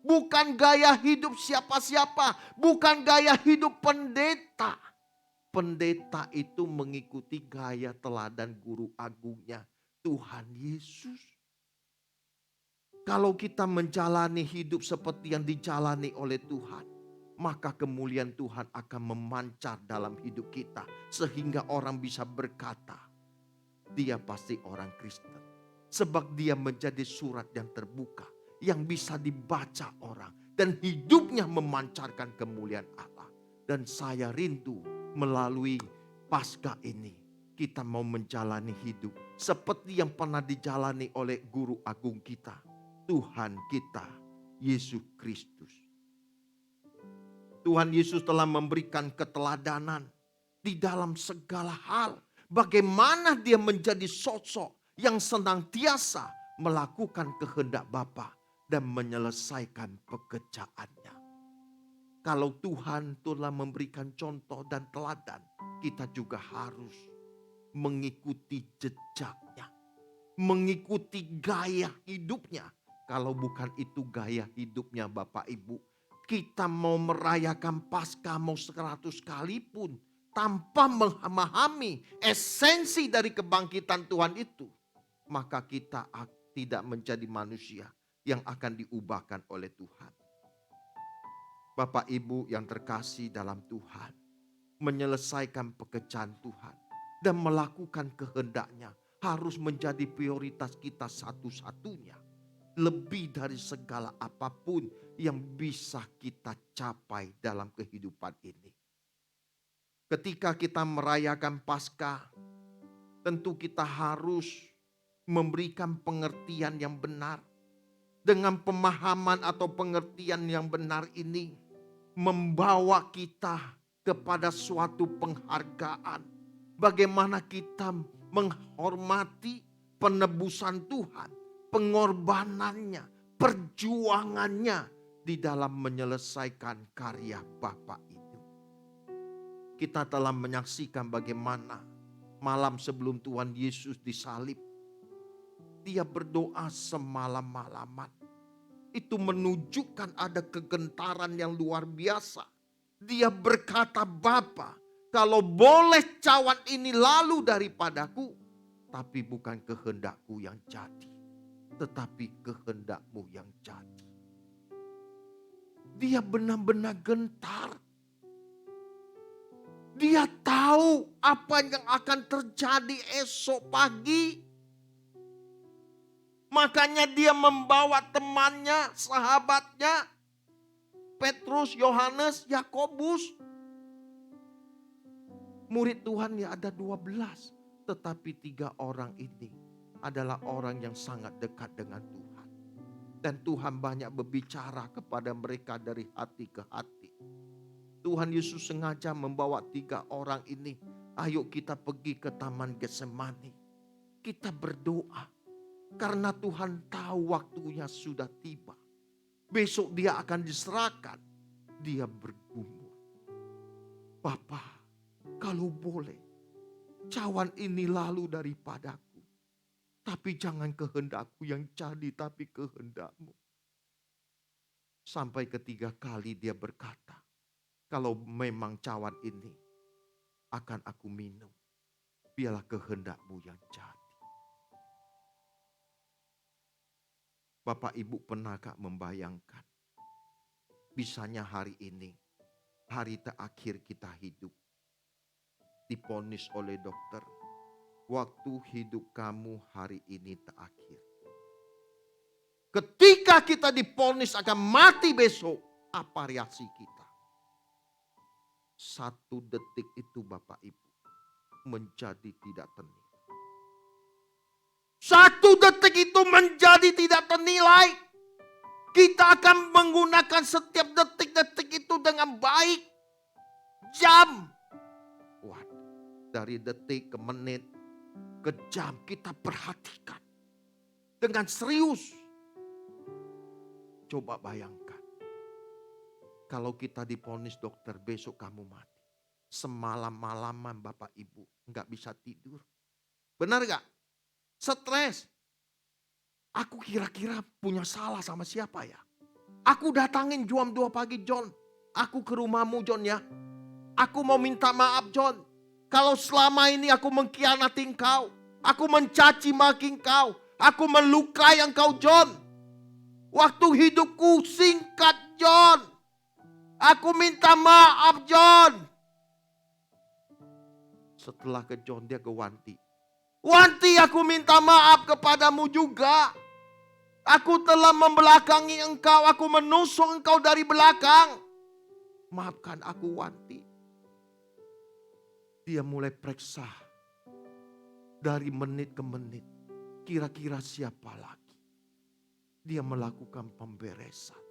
Bukan gaya hidup siapa-siapa. Bukan gaya hidup pendeta. Pendeta itu mengikuti gaya teladan guru agungnya Tuhan Yesus. Kalau kita menjalani hidup seperti yang dijalani oleh Tuhan, maka kemuliaan Tuhan akan memancar dalam hidup kita. Sehingga orang bisa berkata, dia pasti orang Kristen. Sebab dia menjadi surat yang terbuka, yang bisa dibaca orang. Dan hidupnya memancarkan kemuliaan Allah. Dan saya rindu melalui Paskah ini, kita mau menjalani hidup seperti yang pernah dijalani oleh guru agung kita, Tuhan kita, Yesus Kristus. Tuhan Yesus telah memberikan keteladanan di dalam segala hal. Bagaimana dia menjadi sosok yang senantiasa melakukan kehendak Bapa dan menyelesaikan pekerjaannya. Kalau Tuhan telah memberikan contoh dan teladan, kita juga harus mengikuti jejaknya. Mengikuti gaya hidupnya. Kalau bukan itu gaya hidupnya Bapak Ibu, kita mau merayakan Paskah mau 100 kali pun tanpa memahami esensi dari kebangkitan Tuhan itu, maka kita tidak menjadi manusia yang akan diubahkan oleh Tuhan. Bapak Ibu yang terkasih dalam Tuhan, menyelesaikan pekerjaan Tuhan dan melakukan kehendaknya harus menjadi prioritas kita satu-satunya. Lebih dari segala apapun yang bisa kita capai dalam kehidupan ini. Ketika kita merayakan Paskah, tentu kita harus memberikan pengertian yang benar. Dengan pemahaman atau pengertian yang benar ini membawa kita kepada suatu penghargaan. Bagaimana kita menghormati penebusan Tuhan, pengorbanannya, perjuangannya di dalam menyelesaikan karya Bapa itu. Kita telah menyaksikan bagaimana malam sebelum Tuhan Yesus disalib, dia berdoa semalam-malaman. Itu menunjukkan ada kegentaran yang luar biasa. Dia berkata, Bapa, kalau boleh cawan ini lalu daripadaku, tapi bukan kehendakku yang jadi, tetapi kehendakmu yang jadi. Dia benar-benar gentar. Dia tahu apa yang akan terjadi esok pagi. Makanya dia membawa temannya, sahabatnya, Petrus, Yohanes, Yakobus. Murid Tuhan ya ada 12. Tetapi 3 orang ini adalah orang yang sangat dekat dengan Tuhan. Dan Tuhan banyak berbicara kepada mereka dari hati ke hati. Tuhan Yesus sengaja membawa 3 orang ini. Ayo kita pergi ke Taman Getsemani. Kita berdoa. Karena Tuhan tahu waktunya sudah tiba. Besok dia akan diserahkan. Dia bergumul. Bapa, kalau boleh, cawan ini lalu daripadaku. Tapi jangan kehendakku yang jadi, tapi kehendakmu. Sampai ketiga kali dia berkata, kalau memang cawan ini akan aku minum, biarlah kehendakmu yang jadi. Bapak Ibu pernah gak membayangkan, bisanya hari ini, hari terakhir kita hidup, diponis oleh dokter, waktu hidup kamu hari ini terakhir. Ketika kita diponis akan mati besok, apa reaksi kita? 1 detik itu Bapak Ibu menjadi tidak ternilai. 1 detik itu menjadi tidak ternilai. Kita akan menggunakan setiap detik-detik itu dengan baik. Jam. Dari detik ke menit ke jam kita perhatikan. Dengan serius. Coba bayangkan. Kalau kita diponis dokter besok kamu mati. Semalam-malaman Bapak Ibu nggak bisa tidur. Benar gak? Stres. Aku kira-kira punya salah sama siapa ya? Aku datangin jam 2 pagi John. Aku ke rumahmu John ya. Aku mau minta maaf John. Kalau selama ini aku mengkhianati engkau. Aku mencaci maki engkau. Aku melukai engkau John. Waktu hidupku singkat John. Aku minta maaf John. Setelah ke John dia ke Wanti. Wanti aku minta maaf kepadamu juga. Aku telah membelakangi engkau. Aku menusuk engkau dari belakang. Maafkan aku Wanti. Dia mulai periksa. Dari menit ke menit. Kira-kira siapa lagi. Dia melakukan pemberesan.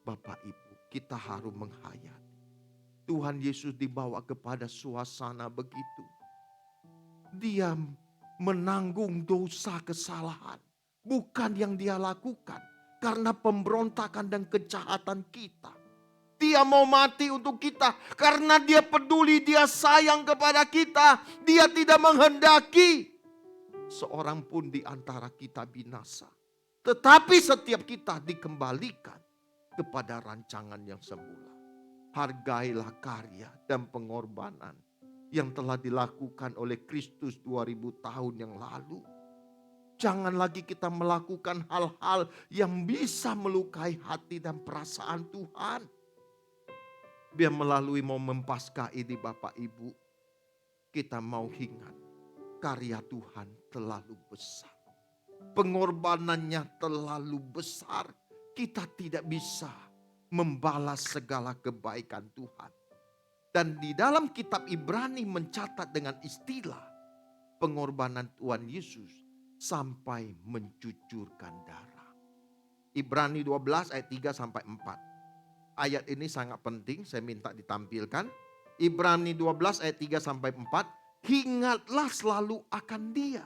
Bapak Ibu, kita harus menghayati. Tuhan Yesus dibawa kepada suasana begitu. Dia menanggung dosa kesalahan. Bukan yang dia lakukan. Karena pemberontakan dan kejahatan kita. Dia mau mati untuk kita. Karena dia peduli, dia sayang kepada kita. Dia tidak menghendaki seorang pun di antara kita binasa. Tetapi setiap kita dikembalikan kepada rancangan yang semula. Hargailah karya dan pengorbanan yang telah dilakukan oleh Kristus 2000 tahun yang lalu. Jangan lagi kita melakukan hal-hal yang bisa melukai hati dan perasaan Tuhan. Biar melalui momen Paskah ini Bapak Ibu, kita mau ingat karya Tuhan terlalu besar. Pengorbanannya terlalu besar. Kita tidak bisa membalas segala kebaikan Tuhan. Dan di dalam kitab Ibrani mencatat dengan istilah pengorbanan Tuhan Yesus sampai mencucurkan darah. Ibrani 12 ayat 3 sampai 4. Ayat ini sangat penting, saya minta ditampilkan. Ibrani 12 ayat 3 sampai 4. Ingatlah selalu akan Dia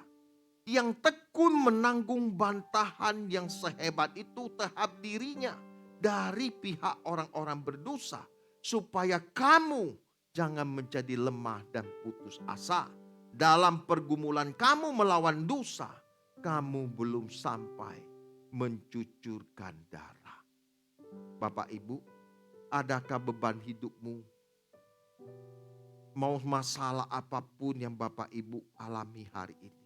yang tekun menanggung bantahan yang sehebat itu terhadap dirinya dari pihak orang-orang berdosa, supaya kamu jangan menjadi lemah dan putus asa. Dalam pergumulan kamu melawan dosa, kamu belum sampai mencucurkan darah. Bapak Ibu, adakah beban hidupmu? Mau masalah apapun yang Bapak Ibu alami hari ini,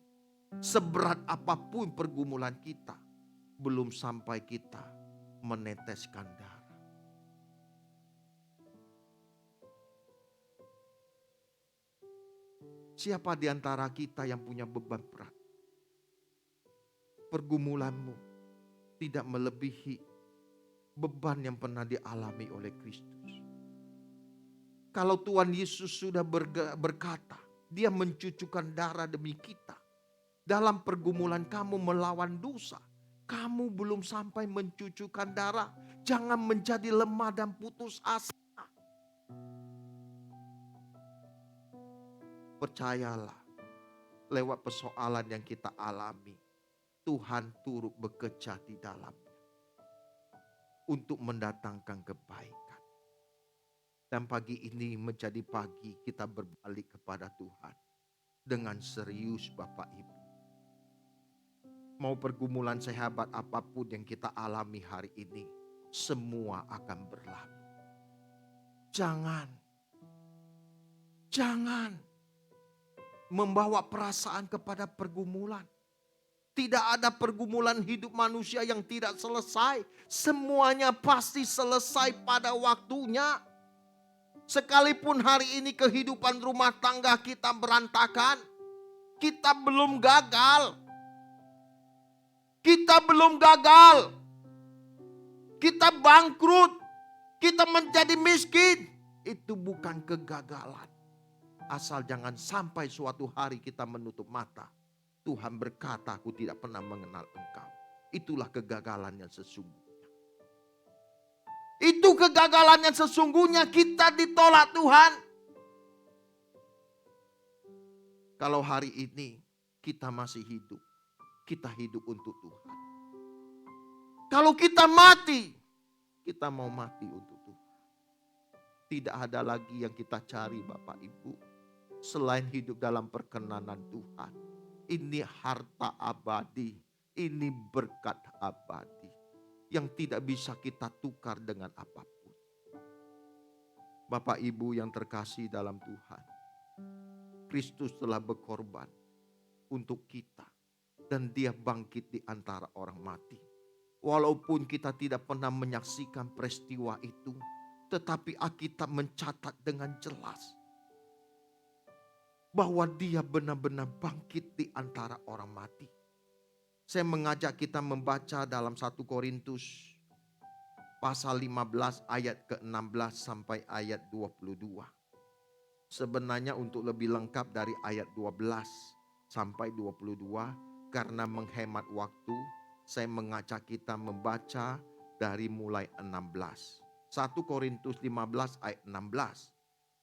seberat apapun pergumulan kita, belum sampai kita meneteskan darah. Siapa di antara kita yang punya beban berat? Pergumulanmu tidak melebihi beban yang pernah dialami oleh Kristus. Kalau Tuhan Yesus sudah berkata, Dia mencucurkan darah demi kita. Dalam pergumulan kamu melawan dosa, kamu belum sampai mencucurkan darah. Jangan menjadi lemah dan putus asa. Percayalah, lewat persoalan yang kita alami, Tuhan turut bekerja di dalamnya untuk mendatangkan kebaikan. Dan pagi ini menjadi pagi kita berbalik kepada Tuhan dengan serius Bapak Ibu. Mau pergumulan sehebat apapun yang kita alami hari ini, semua akan berlalu. Jangan membawa perasaan kepada pergumulan. Tidak ada pergumulan hidup manusia yang tidak selesai. Semuanya pasti selesai pada waktunya. Sekalipun hari ini kehidupan rumah tangga kita berantakan, kita belum gagal. Kita belum gagal. Kita bangkrut. Kita menjadi miskin. Itu bukan kegagalan. Asal jangan sampai suatu hari kita menutup mata. Tuhan berkata, aku tidak pernah mengenal engkau. Itulah kegagalan yang sesungguhnya. Itu kegagalan yang sesungguhnya, kita ditolak Tuhan. Kalau hari ini kita masih hidup, kita hidup untuk Tuhan. Kalau kita mati, kita mau mati untuk Tuhan. Tidak ada lagi yang kita cari Bapak Ibu, selain hidup dalam perkenanan Tuhan. Ini harta abadi, ini berkat abadi yang tidak bisa kita tukar dengan apapun. Bapak Ibu yang terkasih dalam Tuhan, Kristus telah berkorban untuk kita dan Dia bangkit di antara orang mati. Walaupun kita tidak pernah menyaksikan peristiwa itu, tetapi Alkitab mencatat dengan jelas bahwa Dia benar-benar bangkit di antara orang mati. Saya mengajak kita membaca dalam 1 Korintus pasal 15 ayat ke-16 sampai ayat 22. Sebenarnya untuk lebih lengkap dari ayat 12 sampai 22, karena menghemat waktu, saya mengajak kita membaca dari mulai 16. 1 Korintus 15 ayat 16.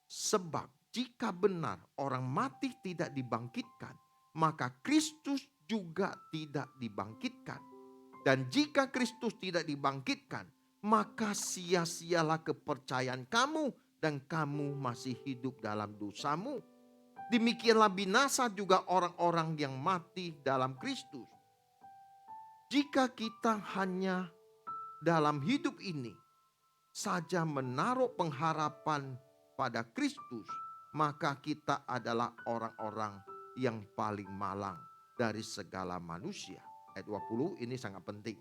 Sebab jika benar orang mati tidak dibangkitkan, maka Kristus juga tidak dibangkitkan. Dan jika Kristus tidak dibangkitkan, maka sia-sialah kepercayaan kamu dan kamu masih hidup dalam dosamu. Demikianlah binasa juga orang-orang yang mati dalam Kristus. Jika kita hanya dalam hidup ini saja menaruh pengharapan pada Kristus, maka kita adalah orang-orang yang paling malang dari segala manusia. Ayat 20 ini sangat penting.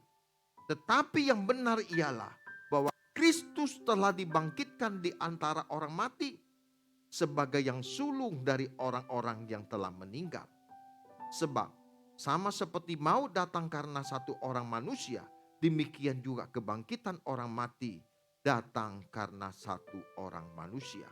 Tetapi yang benar ialah bahwa Kristus telah dibangkitkan di antara orang mati sebagai yang sulung dari orang-orang yang telah meninggal. Sebab sama seperti maut datang karena satu orang manusia, demikian juga kebangkitan orang mati datang karena satu orang manusia.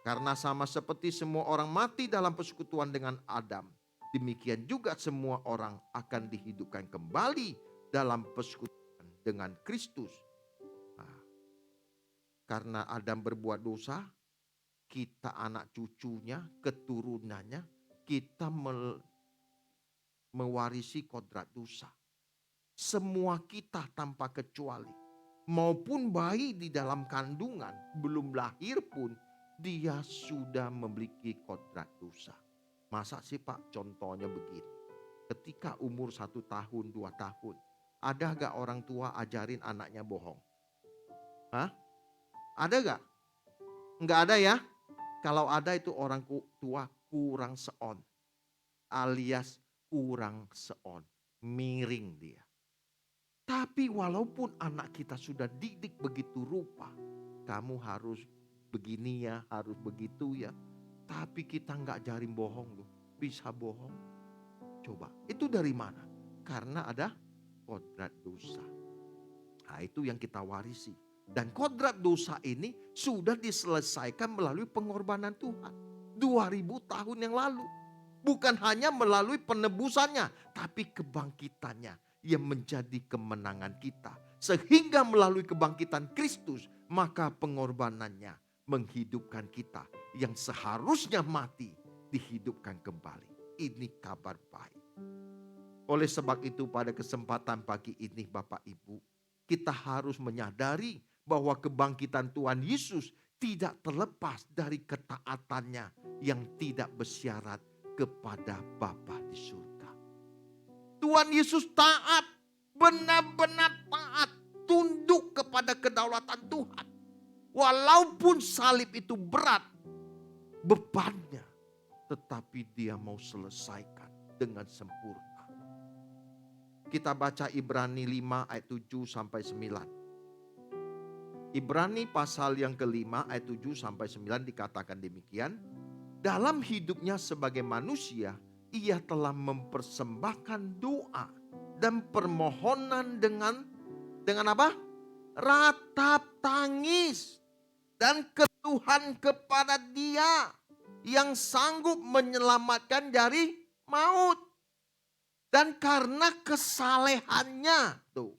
Karena sama seperti semua orang mati dalam persekutuan dengan Adam, demikian juga semua orang akan dihidupkan kembali dalam persekutuan dengan Kristus. Nah, karena Adam berbuat dosa, kita anak cucunya, keturunannya, kita mewarisi kodrat dosa. Semua kita tanpa kecuali, maupun bayi di dalam kandungan, belum lahir pun, dia sudah memiliki kodrat dosa. Masa sih Pak contohnya begini. Ketika umur 1 tahun, 2 tahun. Ada gak orang tua ajarin anaknya bohong? Hah? Ada gak? Enggak ada ya? Kalau ada itu orang tua kurang seon. Alias kurang seon. Miring dia. Tapi walaupun anak kita sudah didik begitu rupa. Kamu harus begini ya, harus begitu ya. Tapi kita nggak ajarin bohong loh. Bisa bohong. Coba, itu dari mana? Karena ada kodrat dosa. Nah itu yang kita warisi. Dan kodrat dosa ini sudah diselesaikan melalui pengorbanan Tuhan. 2000 tahun yang lalu. Bukan hanya melalui penebusannya, tapi kebangkitannya yang menjadi kemenangan kita. Sehingga melalui kebangkitan Kristus, maka pengorbanannya menghidupkan kita yang seharusnya mati dihidupkan kembali. Ini kabar baik. Oleh sebab itu pada kesempatan pagi ini Bapak Ibu, kita harus menyadari bahwa kebangkitan Tuhan Yesus tidak terlepas dari ketaatannya yang tidak bersyarat kepada Bapa di surga. Tuhan Yesus taat, benar-benar taat, tunduk kepada kedaulatan Tuhan. Walaupun salib itu berat bebannya, tetapi dia mau selesaikan dengan sempurna. Kita baca Ibrani 5 ayat 7 sampai 9. Ibrani pasal yang kelima ayat 7 sampai 9 dikatakan demikian. Dalam hidupnya sebagai manusia, ia telah mempersembahkan doa dan permohonan dengan apa? Ratap tangis dan keluhan kepada Dia yang sanggup menyelamatkan dari maut. Dan karena kesalehannya tuh,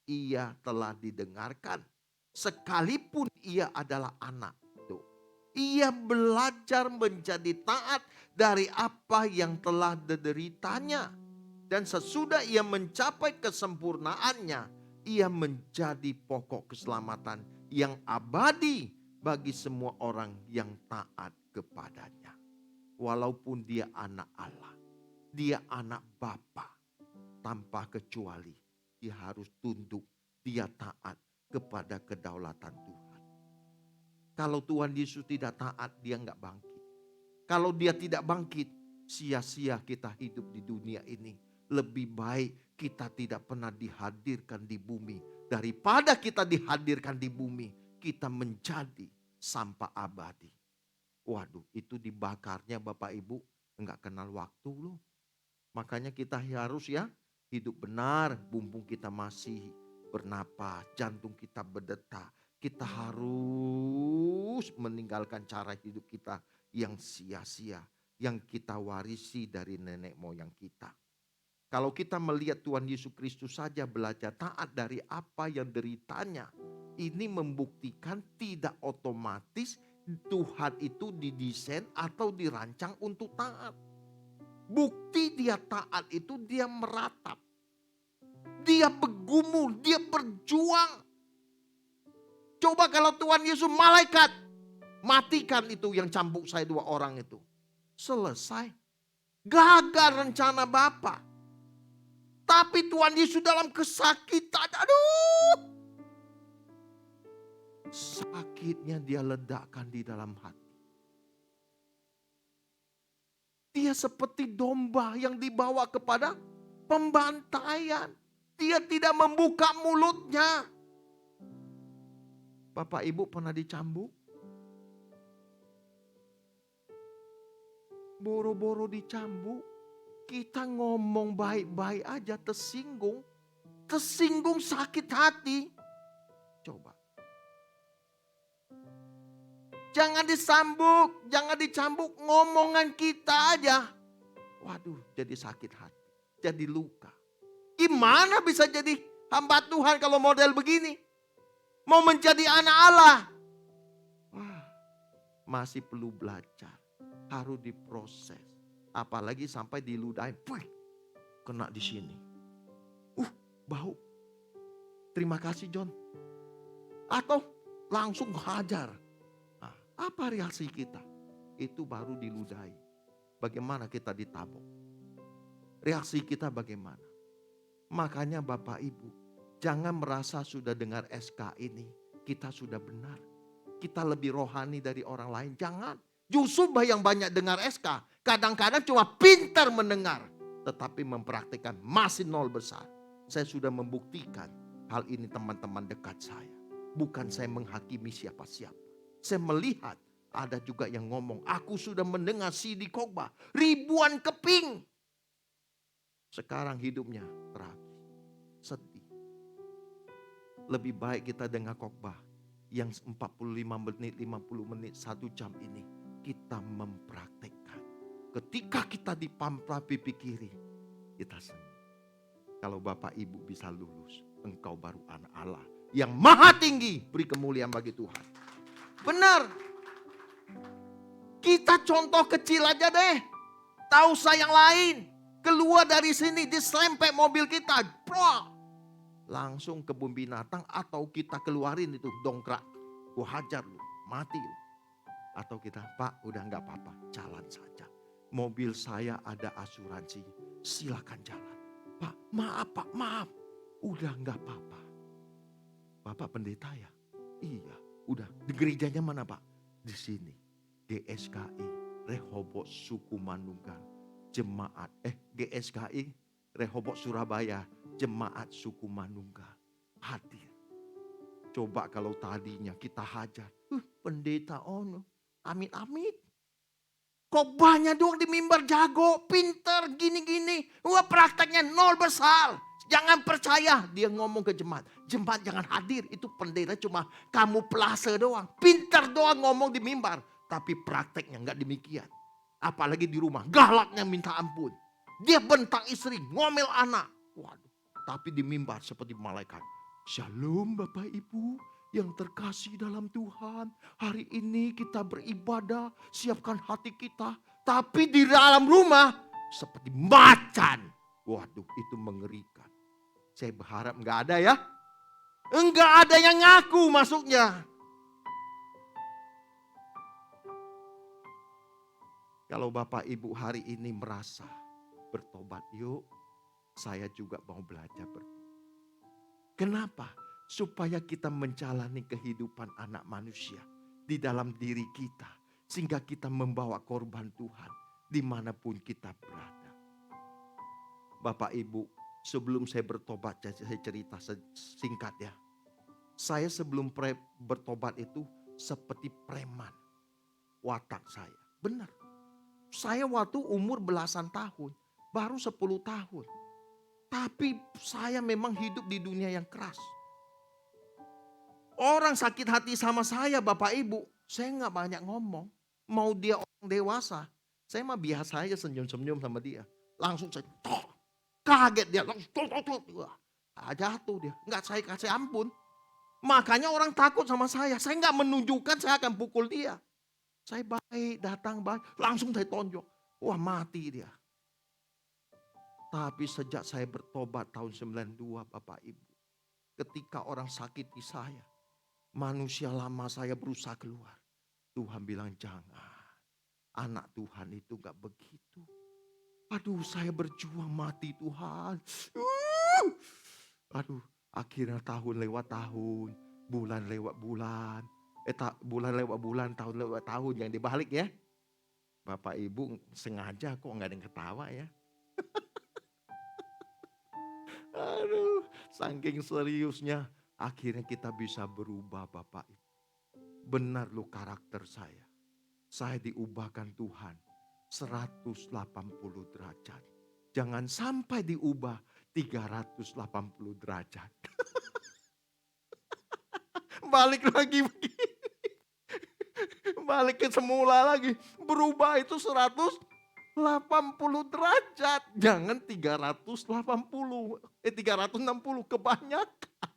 ia telah didengarkan. Sekalipun ia adalah anak tuh. Ia belajar menjadi taat dari apa yang telah dideritanya. Dan sesudah ia mencapai kesempurnaannya, ia menjadi pokok keselamatan yang abadi bagi semua orang yang taat kepadanya. Walaupun dia anak Allah. Dia anak Bapa, tanpa kecuali dia harus tunduk, dia taat kepada kedaulatan Tuhan. Kalau Tuhan Yesus tidak taat, dia nggak bangkit. Kalau dia tidak bangkit, sia-sia kita hidup di dunia ini. Lebih baik kita tidak pernah dihadirkan di bumi. Daripada kita dihadirkan di bumi, kita menjadi sampah abadi. Waduh, itu dibakarnya Bapak Ibu nggak kenal waktu loh. Makanya kita harus ya hidup benar, bumbung kita masih bernapas, jantung kita berdetak. Kita harus meninggalkan cara hidup kita yang sia-sia, yang kita warisi dari nenek moyang kita. Kalau kita melihat Tuhan Yesus Kristus saja belajar taat dari apa yang deritanya, ini membuktikan tidak otomatis Tuhan itu didesain atau dirancang untuk taat. Bukti dia taat itu dia meratap. Dia bergumul, dia berjuang. Coba kalau Tuhan Yesus malaikat, matikan itu yang cambuk saya 2 orang itu. Selesai. Gagal rencana Bapa. Tapi Tuhan Yesus dalam kesakitan, aduh. Sakitnya dia ledakkan di dalam hati. Dia seperti domba yang dibawa kepada pembantaian. Dia tidak membuka mulutnya. Bapak Ibu pernah dicambuk? Boro-boro dicambuk. Kita ngomong baik-baik aja tersinggung. Tersinggung sakit hati. Coba. Jangan disambuk, jangan dicambuk, ngomongan kita aja. Waduh, jadi sakit hati, jadi luka. Gimana bisa jadi hamba Tuhan kalau model begini? Mau menjadi anak Allah. Wah, masih perlu belajar, harus diproses. Apalagi sampai diludahin, kena di sini. Bau. Terima kasih John. Atau langsung hajar. Nah, apa reaksi kita? Itu baru diludahi. Bagaimana kita ditabok? Reaksi kita bagaimana? Makanya Bapak Ibu, jangan merasa sudah dengar SK ini, kita sudah benar. Kita lebih rohani dari orang lain. Jangan. Justru yang banyak dengar SK, kadang-kadang cuma pintar mendengar. Tetapi mempraktikkan masih nol besar. Saya sudah membuktikan hal ini teman-teman dekat saya. Bukan saya menghakimi siapa-siapa. Saya melihat ada juga yang ngomong, aku sudah mendengar CD khotbah ribuan keping. Sekarang hidupnya tragis, sedih. Lebih baik kita dengar khotbah yang 45 menit, 50 menit, 1 jam ini. Kita mempraktekkan. Ketika kita dipampah pipi kiri, kita senang. Kalau Bapak Ibu bisa lulus, engkau baru anak Allah yang maha tinggi, beri kemuliaan bagi Tuhan. Benar. Kita contoh kecil aja deh. Tahu saya yang lain. Keluar dari sini diselempet mobil kita. Langsung kebun binatang atau kita keluarin itu dongkrak. Gua hajar lu, mati lu. Atau kita, Pak udah gak apa-apa, jalan saja. Mobil saya ada asuransi, silakan jalan. Pak maaf, udah gak apa-apa. Bapak pendeta ya? Iya, udah. Di gerejanya mana Pak? Di sini. GSKI, Rehoboth Suku Manunggal. Jemaat, GSKI, Rehoboth Surabaya. Jemaat Suku Manunggal. Hadir. Coba kalau tadinya kita hajar. Pendeta ono. Amit-amit. Khotbahnya doang di mimbar jago, pinter, gini-gini. Wah prakteknya nol besar. Jangan percaya, dia ngomong ke jemaat. Jemaat jangan hadir, itu pendeta cuma kamuflase doang. Pinter doang ngomong di mimbar. Tapi prakteknya gak demikian. Apalagi di rumah, galaknya minta ampun. Dia bentang istri, ngomel anak. Waduh, tapi di mimbar seperti malaikat. Shalom Bapak Ibu yang terkasih dalam Tuhan. Hari ini kita beribadah, siapkan hati kita. Tapi di dalam rumah seperti macan. Waduh, itu mengerikan. Saya berharap enggak ada ya. Enggak ada yang ngaku masuknya. Kalau Bapak Ibu hari ini merasa bertobat, yuk saya juga mau belajar bertobat. Kenapa? Supaya kita menjalani kehidupan anak manusia di dalam diri kita. Sehingga kita membawa korban Tuhan dimanapun kita berada. Bapak Ibu, sebelum saya bertobat, saya cerita singkat ya. Saya sebelum bertobat itu seperti preman. Watak saya, benar. Saya waktu umur belasan tahun, baru 10 tahun. Tapi saya memang hidup di dunia yang keras. Orang sakit hati sama saya Bapak Ibu, saya gak banyak ngomong. Mau dia orang dewasa, saya mah biasa aja senyum-senyum sama dia. Langsung saya kaget dia, langsung jatuh dia. Gak saya kasih ampun. Makanya orang takut sama saya gak menunjukkan saya akan pukul dia. Saya baik, datang baik, langsung saya tonjok. Wah mati dia. Tapi sejak saya bertobat tahun 92 Bapak Ibu. Ketika orang sakiti saya. Manusia lama saya berusaha keluar. Tuhan bilang jangan. Anak Tuhan itu gak begitu. Aduh saya berjuang mati Tuhan. Aduh akhirnya tahun lewat tahun. Bulan lewat bulan. Bulan lewat bulan, tahun lewat tahun. Yang dibalik ya. Bapak Ibu sengaja kok gak ada yang ketawa ya. Aduh, saking seriusnya. Akhirnya kita bisa berubah Bapak Ibu. Benar loh karakter saya. Saya diubahkan Tuhan 180 derajat. Jangan sampai diubah 380 derajat. Balik lagi begini. balik ke semula lagi. Berubah itu 180 derajat. Jangan 360, kebanyakan.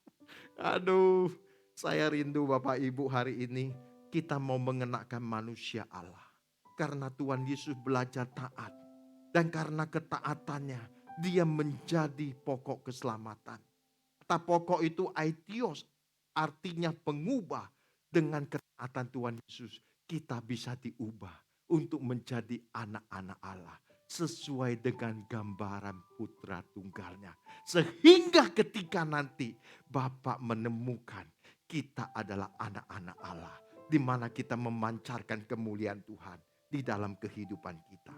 Aduh, saya rindu Bapak Ibu hari ini kita mau mengenakan manusia Allah. Karena Tuhan Yesus belajar taat. Dan karena ketaatannya, dia menjadi pokok keselamatan. Kata pokok itu aitios, artinya pengubah. Dengan ketaatan Tuhan Yesus, kita bisa diubah untuk menjadi anak-anak Allah. Sesuai dengan gambaran putra tunggalnya. Sehingga ketika nanti Bapa menemukan kita adalah anak-anak Allah. Di mana kita memancarkan kemuliaan Tuhan di dalam kehidupan kita.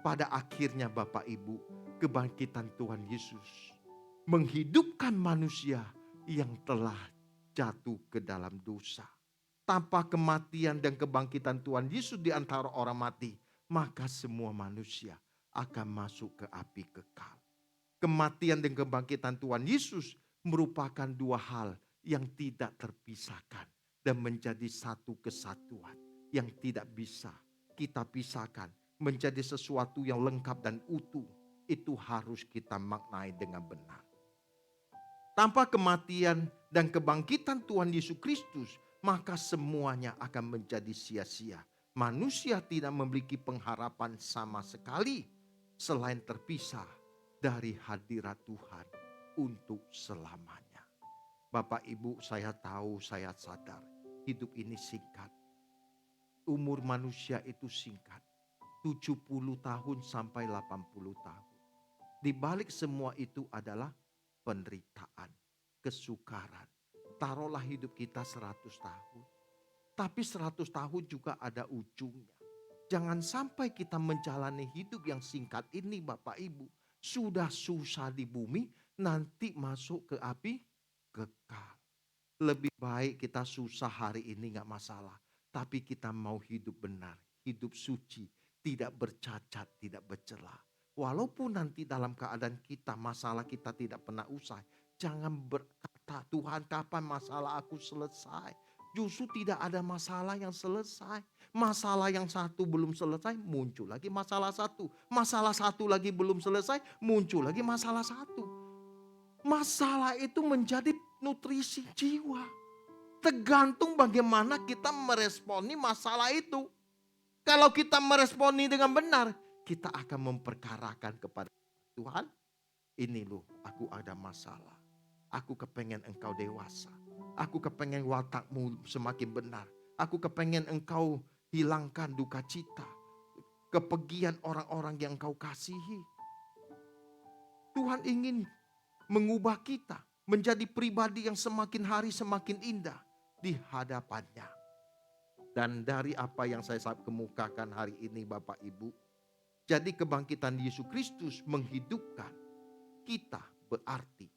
Pada akhirnya Bapak Ibu, kebangkitan Tuhan Yesus menghidupkan manusia yang telah jatuh ke dalam dosa. Tanpa kematian dan kebangkitan Tuhan Yesus di antara orang mati, maka semua manusia akan masuk ke api kekal. Kematian dan kebangkitan Tuhan Yesus merupakan dua hal yang tidak terpisahkan dan menjadi satu kesatuan yang tidak bisa kita pisahkan, menjadi sesuatu yang lengkap dan utuh. Itu harus kita maknai dengan benar. Tanpa kematian dan kebangkitan Tuhan Yesus Kristus, maka semuanya akan menjadi sia-sia. Manusia tidak memiliki pengharapan sama sekali selain terpisah dari hadirat Tuhan untuk selamanya. Bapak Ibu, saya tahu, saya sadar hidup ini singkat. Umur manusia itu singkat. 70 tahun sampai 80 tahun. Di balik semua itu adalah penderitaan, kesukaran. Taruhlah hidup kita 100 tahun. Tapi 100 tahun juga ada ujungnya. Jangan sampai kita menjalani hidup yang singkat ini Bapak Ibu. Sudah susah di bumi, nanti masuk ke api kekal. Lebih baik kita susah hari ini gak masalah. Tapi kita mau hidup benar, hidup suci, tidak bercacat, tidak bercela. Walaupun nanti dalam keadaan kita, masalah kita tidak pernah usai. Jangan berkata, Tuhan kapan masalah aku selesai. Justru tidak ada masalah yang selesai. Masalah yang satu belum selesai, muncul lagi masalah satu. Masalah satu lagi belum selesai, muncul lagi masalah satu. Masalah itu menjadi nutrisi jiwa. Tergantung bagaimana kita meresponi masalah itu. Kalau kita meresponi dengan benar, kita akan memperkarakan kepada Tuhan. Ini loh, aku ada masalah. Aku kepengen engkau dewasa. Aku kepengen watakmu semakin benar. Aku kepengen engkau hilangkan duka cita. Kepergian orang-orang yang engkau kasihi. Tuhan ingin mengubah kita menjadi pribadi yang semakin hari semakin indah di hadapannya. Dan dari apa yang saya kemukakan hari ini Bapak Ibu, jadi kebangkitan Yesus Kristus menghidupkan kita berarti,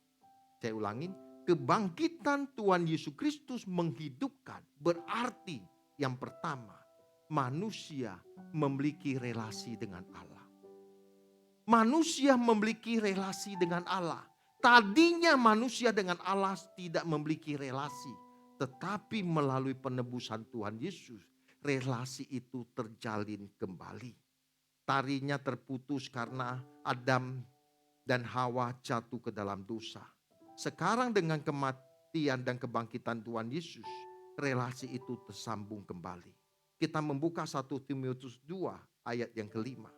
saya ulangin, kebangkitan Tuhan Yesus Kristus menghidupkan berarti yang pertama, manusia memiliki relasi dengan Allah. Manusia memiliki relasi dengan Allah. Tadinya manusia dengan Allah tidak memiliki relasi. Tetapi melalui penebusan Tuhan Yesus, relasi itu terjalin kembali. Tarinya terputus karena Adam dan Hawa jatuh ke dalam dosa. Sekarang dengan kematian dan kebangkitan Tuhan Yesus, relasi itu tersambung kembali. Kita membuka 1 Timotius 2 ayat yang kelima.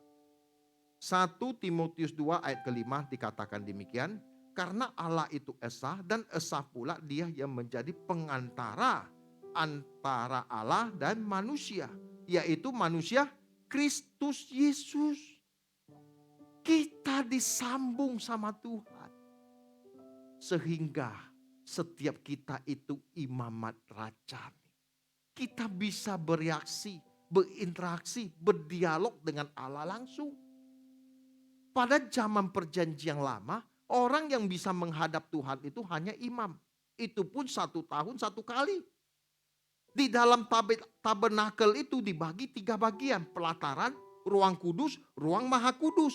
1 Timotius 2 ayat kelima dikatakan demikian. Karena Allah itu esa dan esa pula dia yang menjadi pengantara antara Allah dan manusia. Yaitu manusia Kristus Yesus. Kita disambung sama Tuhan. Sehingga setiap kita itu imamat rajani. Kita bisa bereaksi, berinteraksi, berdialog dengan Allah langsung. Pada zaman perjanjian lama, orang yang bisa menghadap Tuhan itu hanya imam. Itu pun 1 tahun 1 kali. Di dalam tabernakel itu dibagi 3 bagian. Pelataran, ruang kudus, ruang maha kudus.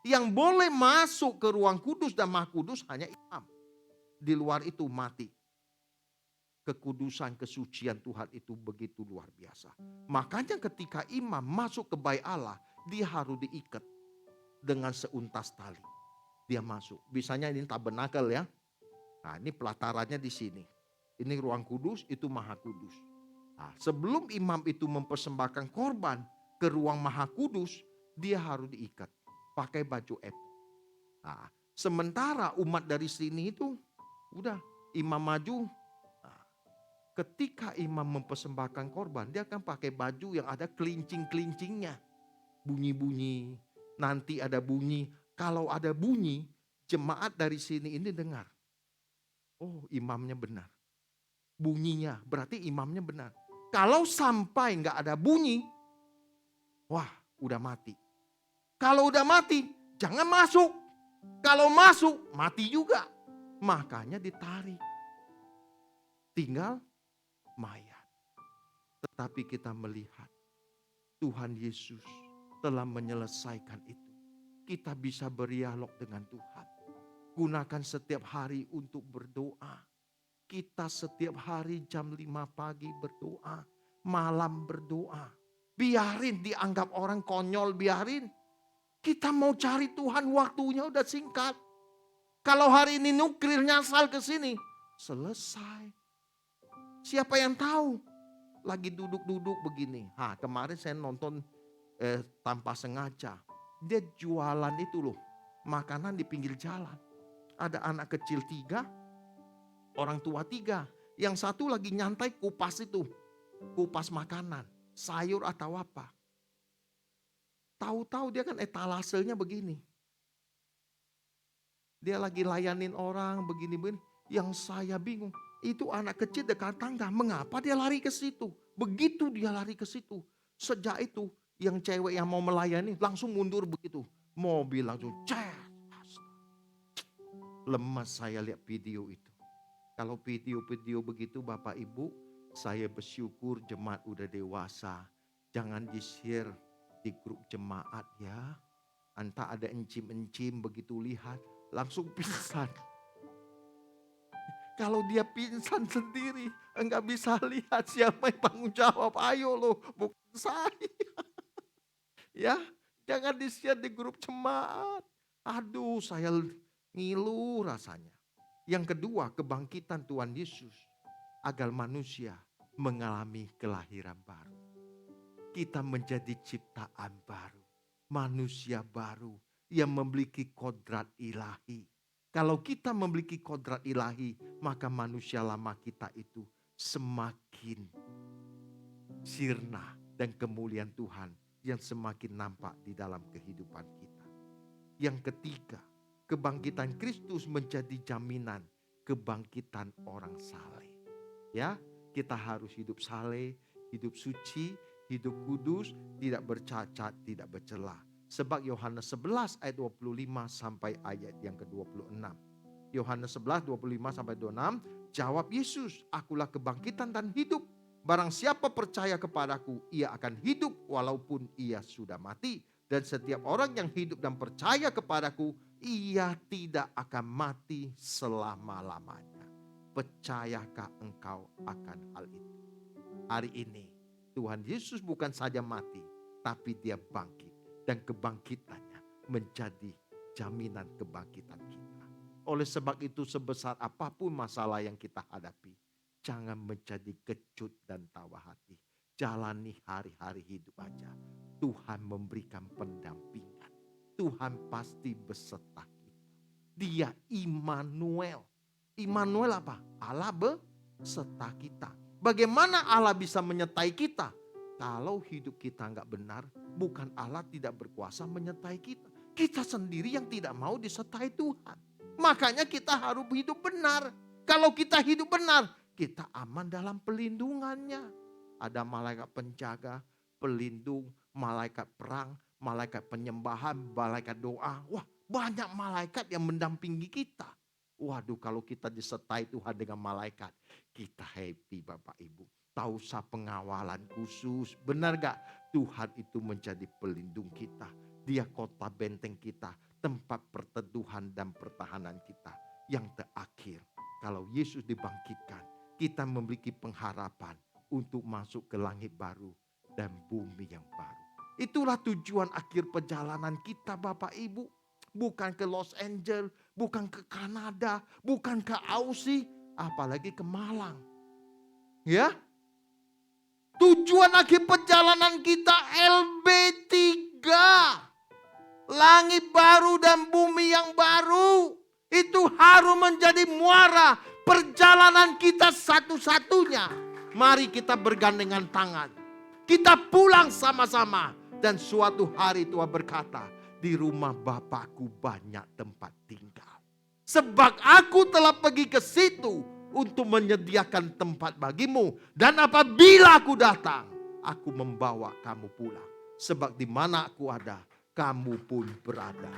Yang boleh masuk ke ruang kudus dan maha kudus hanya imam. Di luar itu mati. Kekudusan, kesucian Tuhan itu begitu luar biasa. Makanya ketika imam masuk ke bait Allah, dia harus diikat dengan seuntas tali. Dia masuk. Biasanya ini tabernakel ya. Nah, ini pelatarannya di sini. Ini ruang kudus, itu maha kudus. Nah, sebelum imam itu mempersembahkan korban ke ruang maha kudus, dia harus diikat pakai baju efod. Nah, sementara umat dari sini itu udah imam maju. Nah, ketika imam mempersembahkan korban, dia akan pakai baju yang ada kelincing-kelincingnya. Bunyi-bunyi, nanti ada bunyi. Kalau ada bunyi, jemaat dari sini ini dengar. Oh, imamnya benar. Bunyinya berarti imamnya benar. Kalau sampai nggak ada bunyi, wah udah mati. Kalau udah mati, jangan masuk. Kalau masuk, mati juga. Makanya ditarik. Tinggal mayat. Tetapi kita melihat Tuhan Yesus telah menyelesaikan itu. Kita bisa berdialog dengan Tuhan. Gunakan setiap hari untuk berdoa. Kita setiap hari jam 5 pagi berdoa. Malam berdoa. Biarin dianggap orang konyol, biarin. Kita mau cari Tuhan, waktunya udah singkat. Kalau hari ini nuklir nyasar ke sini, selesai. Siapa yang tahu? Lagi duduk-duduk begini. Kemarin saya nonton tanpa sengaja. Dia jualan itu loh, makanan di pinggir jalan. Ada anak kecil 3, orang tua 3. Yang satu lagi nyantai kupas itu, kupas makanan, sayur atau apa. Tahu-tahu dia kan etalasenya begini. Dia lagi layanin orang begini-begini. Yang saya bingung, itu anak kecil dekat tangga. Mengapa dia lari ke situ? Begitu dia lari ke situ. Sejak itu yang cewek yang mau melayani langsung mundur begitu. Mobil langsung cet. Lemas saya lihat video itu. Kalau video-video begitu Bapak Ibu, saya bersyukur jemaat udah dewasa. Jangan di-share di grup jemaat ya. Entah ada encim-encim begitu lihat, langsung pingsan. Kalau dia pingsan sendiri, enggak bisa lihat siapa yang tanggung jawab. Ayo loh, bukan saya. Ya, jangan di-share di grup jemaat. Aduh, saya ngilu rasanya. Yang kedua, kebangkitan Tuhan Yesus agar manusia mengalami kelahiran baru. Kita menjadi ciptaan baru, manusia baru yang memiliki kodrat ilahi. Kalau kita memiliki kodrat ilahi, maka manusia lama kita itu semakin sirna dan kemuliaan Tuhan yang semakin nampak di dalam kehidupan kita. Yang ketiga, kebangkitan Kristus menjadi jaminan kebangkitan orang saleh. Ya, kita harus hidup saleh, hidup suci, hidup kudus, tidak bercacat, tidak bercela. Sebab Yohanes 11 ayat 25 sampai ayat yang ke-26. Yohanes 11, 25 sampai 26, jawab Yesus, akulah kebangkitan dan hidup. Barang siapa percaya kepadaku, ia akan hidup walaupun ia sudah mati. Dan setiap orang yang hidup dan percaya kepadaku, ia tidak akan mati selama-lamanya. Percayakah engkau akan hal itu? Hari ini Tuhan Yesus bukan saja mati, tapi dia bangkit. Dan kebangkitannya menjadi jaminan kebangkitan kita. Oleh sebab itu sebesar apapun masalah yang kita hadapi, jangan menjadi kecut dan tawa hati. Jalani hari-hari hidup aja. Tuhan memberikan pendampingan. Tuhan pasti beserta kita. Dia Immanuel. Immanuel apa? Allah beserta kita. Bagaimana Allah bisa menyertai kita? Kalau hidup kita nggak benar, bukan Allah tidak berkuasa menyertai kita. Kita sendiri yang tidak mau disertai Tuhan. Makanya kita harus hidup benar. Kalau kita hidup benar, kita aman dalam pelindungannya. Ada malaikat penjaga, pelindung, malaikat perang, malaikat penyembahan, malaikat doa. Wah, banyak malaikat yang mendampingi kita. Waduh, kalau kita disertai Tuhan dengan malaikat, kita happy Bapak Ibu. Tak usah pengawalan khusus. Benar gak? Tuhan itu menjadi pelindung kita. Dia kota benteng kita. Tempat perteduhan dan pertahanan kita. Yang terakhir, kalau Yesus dibangkitkan, kita memiliki pengharapan untuk masuk ke langit baru dan bumi yang baru. Itulah tujuan akhir perjalanan kita Bapak Ibu. Bukan ke Los Angeles, bukan ke Kanada, bukan ke Aussie, apalagi ke Malang. Ya, tujuan akhir perjalanan kita LB3. Langit baru dan bumi yang baru. Itu harus menjadi muara perjalanan kita satu-satunya. Mari kita bergandengan tangan. Kita pulang sama-sama. Dan suatu hari Tuhan berkata, di rumah Bapakku banyak tempat tinggal. Sebab aku telah pergi ke situ untuk menyediakan tempat bagimu. Dan apabila aku datang, aku membawa kamu pulang. Sebab di mana aku ada, kamu pun berada.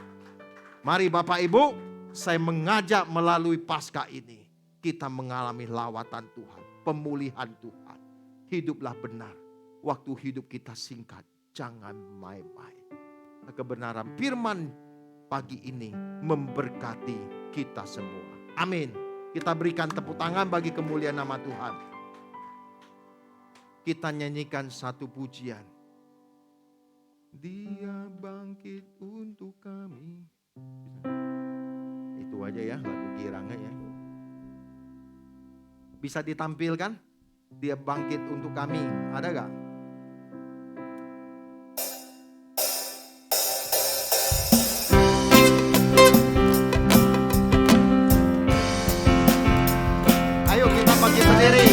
Mari Bapak Ibu, saya mengajak melalui Paskah ini, kita mengalami lawatan Tuhan, pemulihan Tuhan. Hiduplah benar, waktu hidup kita singkat, jangan main-main. Kebenaran firman pagi ini memberkati kita semua. Amin. Kita berikan tepuk tangan bagi kemuliaan nama Tuhan. Kita nyanyikan satu pujian. Dia bangkit untuk kami. Itu aja ya lagu girangnya ya. Bisa ditampilkan? Dia bangkit untuk kami. Ada gak? Ayo kita bangkit berdiri.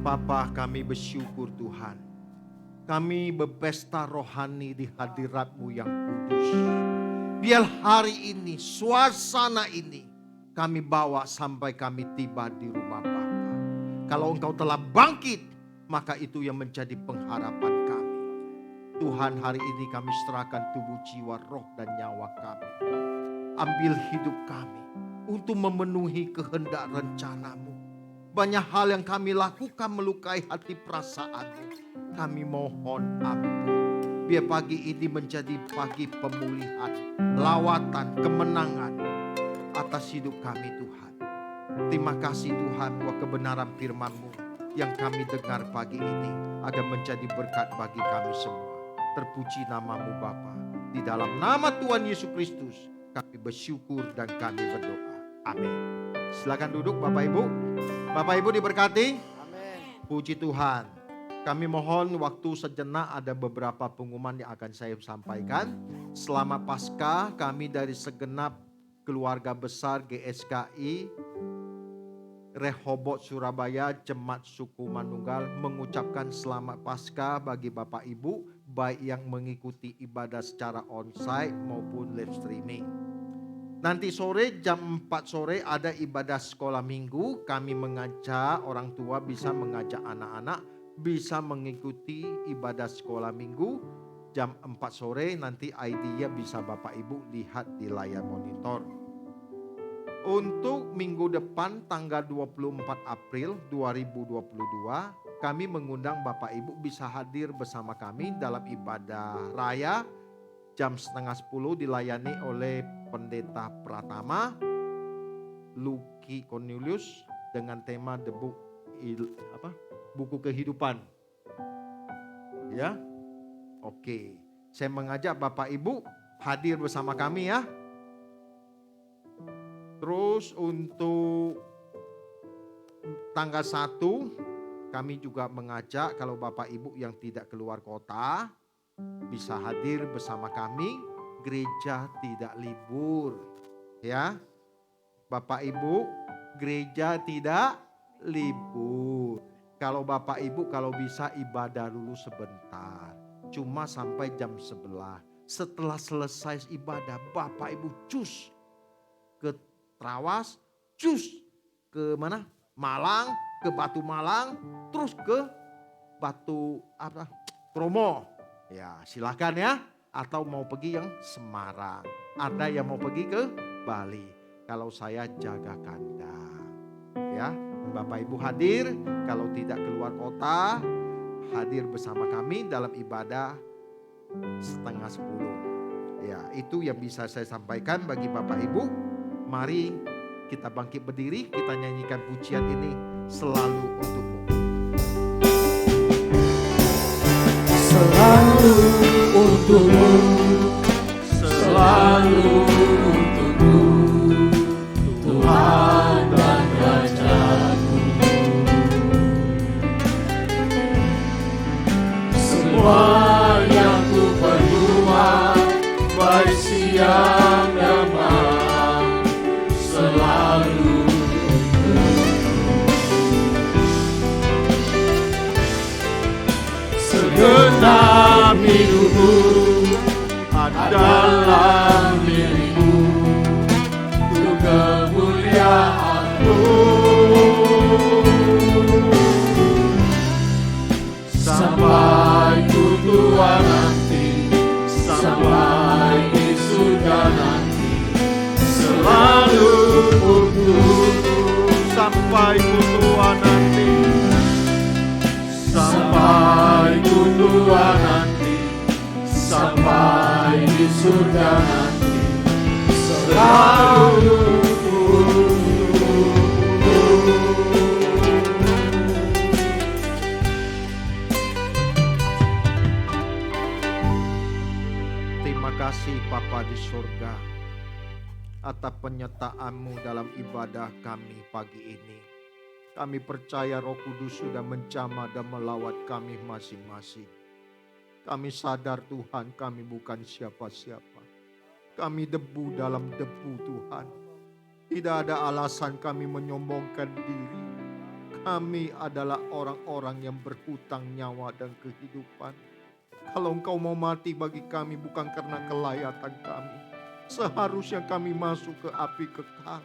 Bapa, kami bersyukur Tuhan. Kami berpesta rohani di hadirat-Mu yang kudus. Biar hari ini, suasana ini kami bawa sampai kami tiba di rumah Bapa. Kalau Engkau telah bangkit, maka itu yang menjadi pengharapan kami. Tuhan, hari ini kami serahkan tubuh, jiwa, roh, dan nyawa kami. Ambil hidup kami untuk memenuhi kehendak rencana-Mu. Banyak hal yang kami lakukan melukai hati perasaan-Mu. Kami mohon ampun. Biar pagi ini menjadi pagi pemulihan, lawatan, kemenangan atas hidup kami Tuhan. Terima kasih Tuhan buat kebenaran firman-Mu yang kami dengar pagi ini agar menjadi berkat bagi kami semua. Terpuji nama-Mu Bapa. Di dalam nama Tuhan Yesus Kristus kami bersyukur dan kami berdoa. Amin. Silakan duduk Bapak Ibu. Bapak Ibu diberkati. Amin. Puji Tuhan. Kami mohon waktu sejenak, ada beberapa pengumuman yang akan saya sampaikan. Selamat Paskah, kami dari segenap keluarga besar GSKI Rehoboth Surabaya Jemaat Suku Manunggal mengucapkan selamat Paskah bagi Bapak Ibu, baik yang mengikuti ibadah secara onsite maupun live streaming. Nanti sore jam 4 sore ada ibadah sekolah minggu. Kami mengajak orang tua bisa mengajak anak-anak bisa mengikuti ibadah sekolah minggu jam 4 sore. Nanti ID-nya bisa Bapak Ibu lihat di layar monitor. Untuk minggu depan tanggal 24 April 2022 kami mengundang Bapak Ibu bisa hadir bersama kami dalam ibadah raya jam 9:30 dilayani oleh Pendeta Pratama Lucky Cornelius dengan tema buku kehidupan. Ya. Oke. Saya mengajak Bapak Ibu hadir bersama kami ya. Terus untuk tanggal 1 kami juga mengajak kalau Bapak Ibu yang tidak keluar kota bisa hadir bersama kami. Gereja tidak libur. Ya. Bapak Ibu, gereja tidak libur. Kalau Bapak Ibu kalau bisa ibadah dulu sebentar. Cuma sampai jam 11. Setelah selesai ibadah Bapak Ibu cus ke Trawas, cus ke mana? Malang, ke Batu Malang, terus ke Batu Bromo. Ya, silakan ya. Atau mau pergi yang Semarang. Ada yang mau pergi ke Bali. Kalau saya jaga kandang. Ya, Bapak Ibu hadir, kalau tidak keluar kota, hadir bersama kami dalam ibadah 9:30. Ya, itu yang bisa saya sampaikan bagi Bapak Ibu. Mari kita bangkit berdiri, kita nyanyikan pujian ini selalu untukmu. Selalu untukmu, selalu untukmu, Tuhan dan Raja-Mu. Semua yang ku perlukan, baik siang dan malam, selalu segenap hidupku adalah milikmu, untuk kemuliaan-Mu. Sampai ku tua nanti, sampai di surga nanti, selalu untukmu. Sampai ku tua nanti, sampai ku tua nanti, sampai di surga nanti, selalu terima kasih Bapa di surga atas penyertaan-Mu dalam ibadah kami pagi ini. Kami percaya Roh Kudus sudah menjamah dan melawat kami masing-masing. Kami sadar Tuhan kami bukan siapa-siapa. Kami debu dalam debu Tuhan. Tidak ada alasan kami menyombongkan diri. Kami adalah orang-orang yang berhutang nyawa dan kehidupan. Kalau Engkau mau mati bagi kami bukan karena kelayatan kami. Seharusnya kami masuk ke api kekal.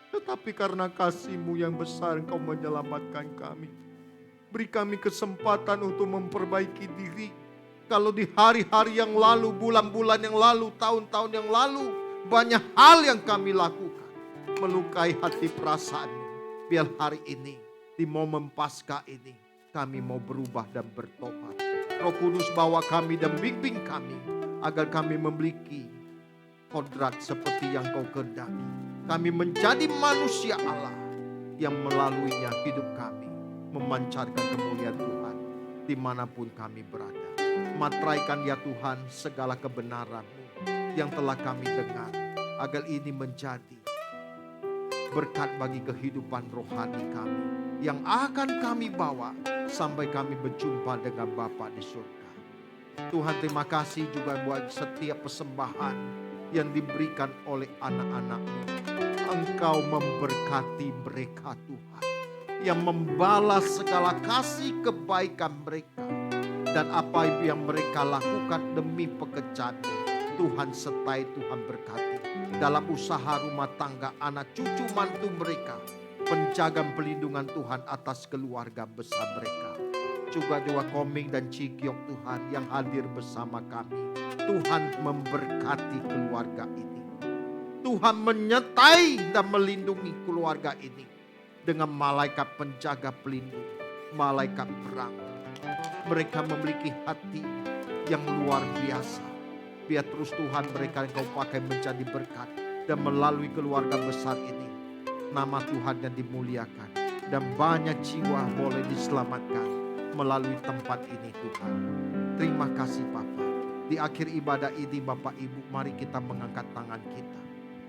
Tetapi karena kasih-Mu yang besar Engkau menyelamatkan kami. Beri kami kesempatan untuk memperbaiki diri. Kalau di hari-hari yang lalu, bulan-bulan yang lalu, tahun-tahun yang lalu, banyak hal yang kami lakukan. Melukai hati perasaan-Mu. Biar hari ini, di momen Paskah ini, kami mau berubah dan bertobat. Roh Kudus bawa kami dan bimbing kami. Agar kami memiliki kodrat seperti yang Kau kehendaki. Kami menjadi manusia Allah yang melaluinya hidup kami memancarkan kemuliaan Tuhan dimanapun kami berada. Matraikan ya Tuhan segala kebenaran-Mu yang telah kami dengar, agar ini menjadi berkat bagi kehidupan rohani kami yang akan kami bawa sampai kami berjumpa dengan Bapa di surga. Tuhan, terima kasih juga buat setiap persembahan yang diberikan oleh anak-anak-Mu. Engkau memberkati mereka Tuhan, yang membalas segala kasih kebaikan mereka. Dan apa yang mereka lakukan demi pekerjaan Tuhan sertai, Tuhan berkati. Dalam usaha rumah tangga, anak cucu mantu mereka, penjagaan pelindungan Tuhan atas keluarga besar mereka. Juga Dewa Koming dan Cikyok Tuhan yang hadir bersama kami. Tuhan memberkati keluarga ini. Tuhan menyertai dan melindungi keluarga ini dengan malaikat penjaga pelindung, malaikat perang. Mereka memiliki hati yang luar biasa. Biar terus Tuhan mereka yang Kau pakai menjadi berkat. Dan melalui keluarga besar ini, nama Tuhan yang dimuliakan. Dan banyak jiwa boleh diselamatkan melalui tempat ini Tuhan. Terima kasih Bapa. Di akhir ibadah ini Bapak Ibu, mari kita mengangkat tangan kita.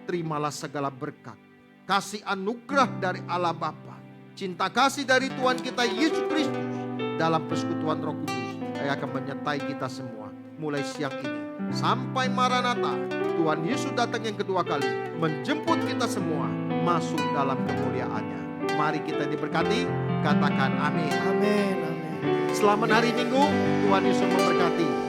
Terimalah segala berkat, kasih anugerah dari Allah Bapa, cinta kasih dari Tuhan kita Yesus Kristus, dalam persekutuan Roh Kudus yang akan menyertai kita semua mulai siang ini sampai Maranatha. Tuhan Yesus datang yang kedua kali menjemput kita semua masuk dalam kemuliaannya. Mari kita diberkati, katakan amin. Amin. Amin. Selamat hari Minggu, Tuhan Yesus memberkati.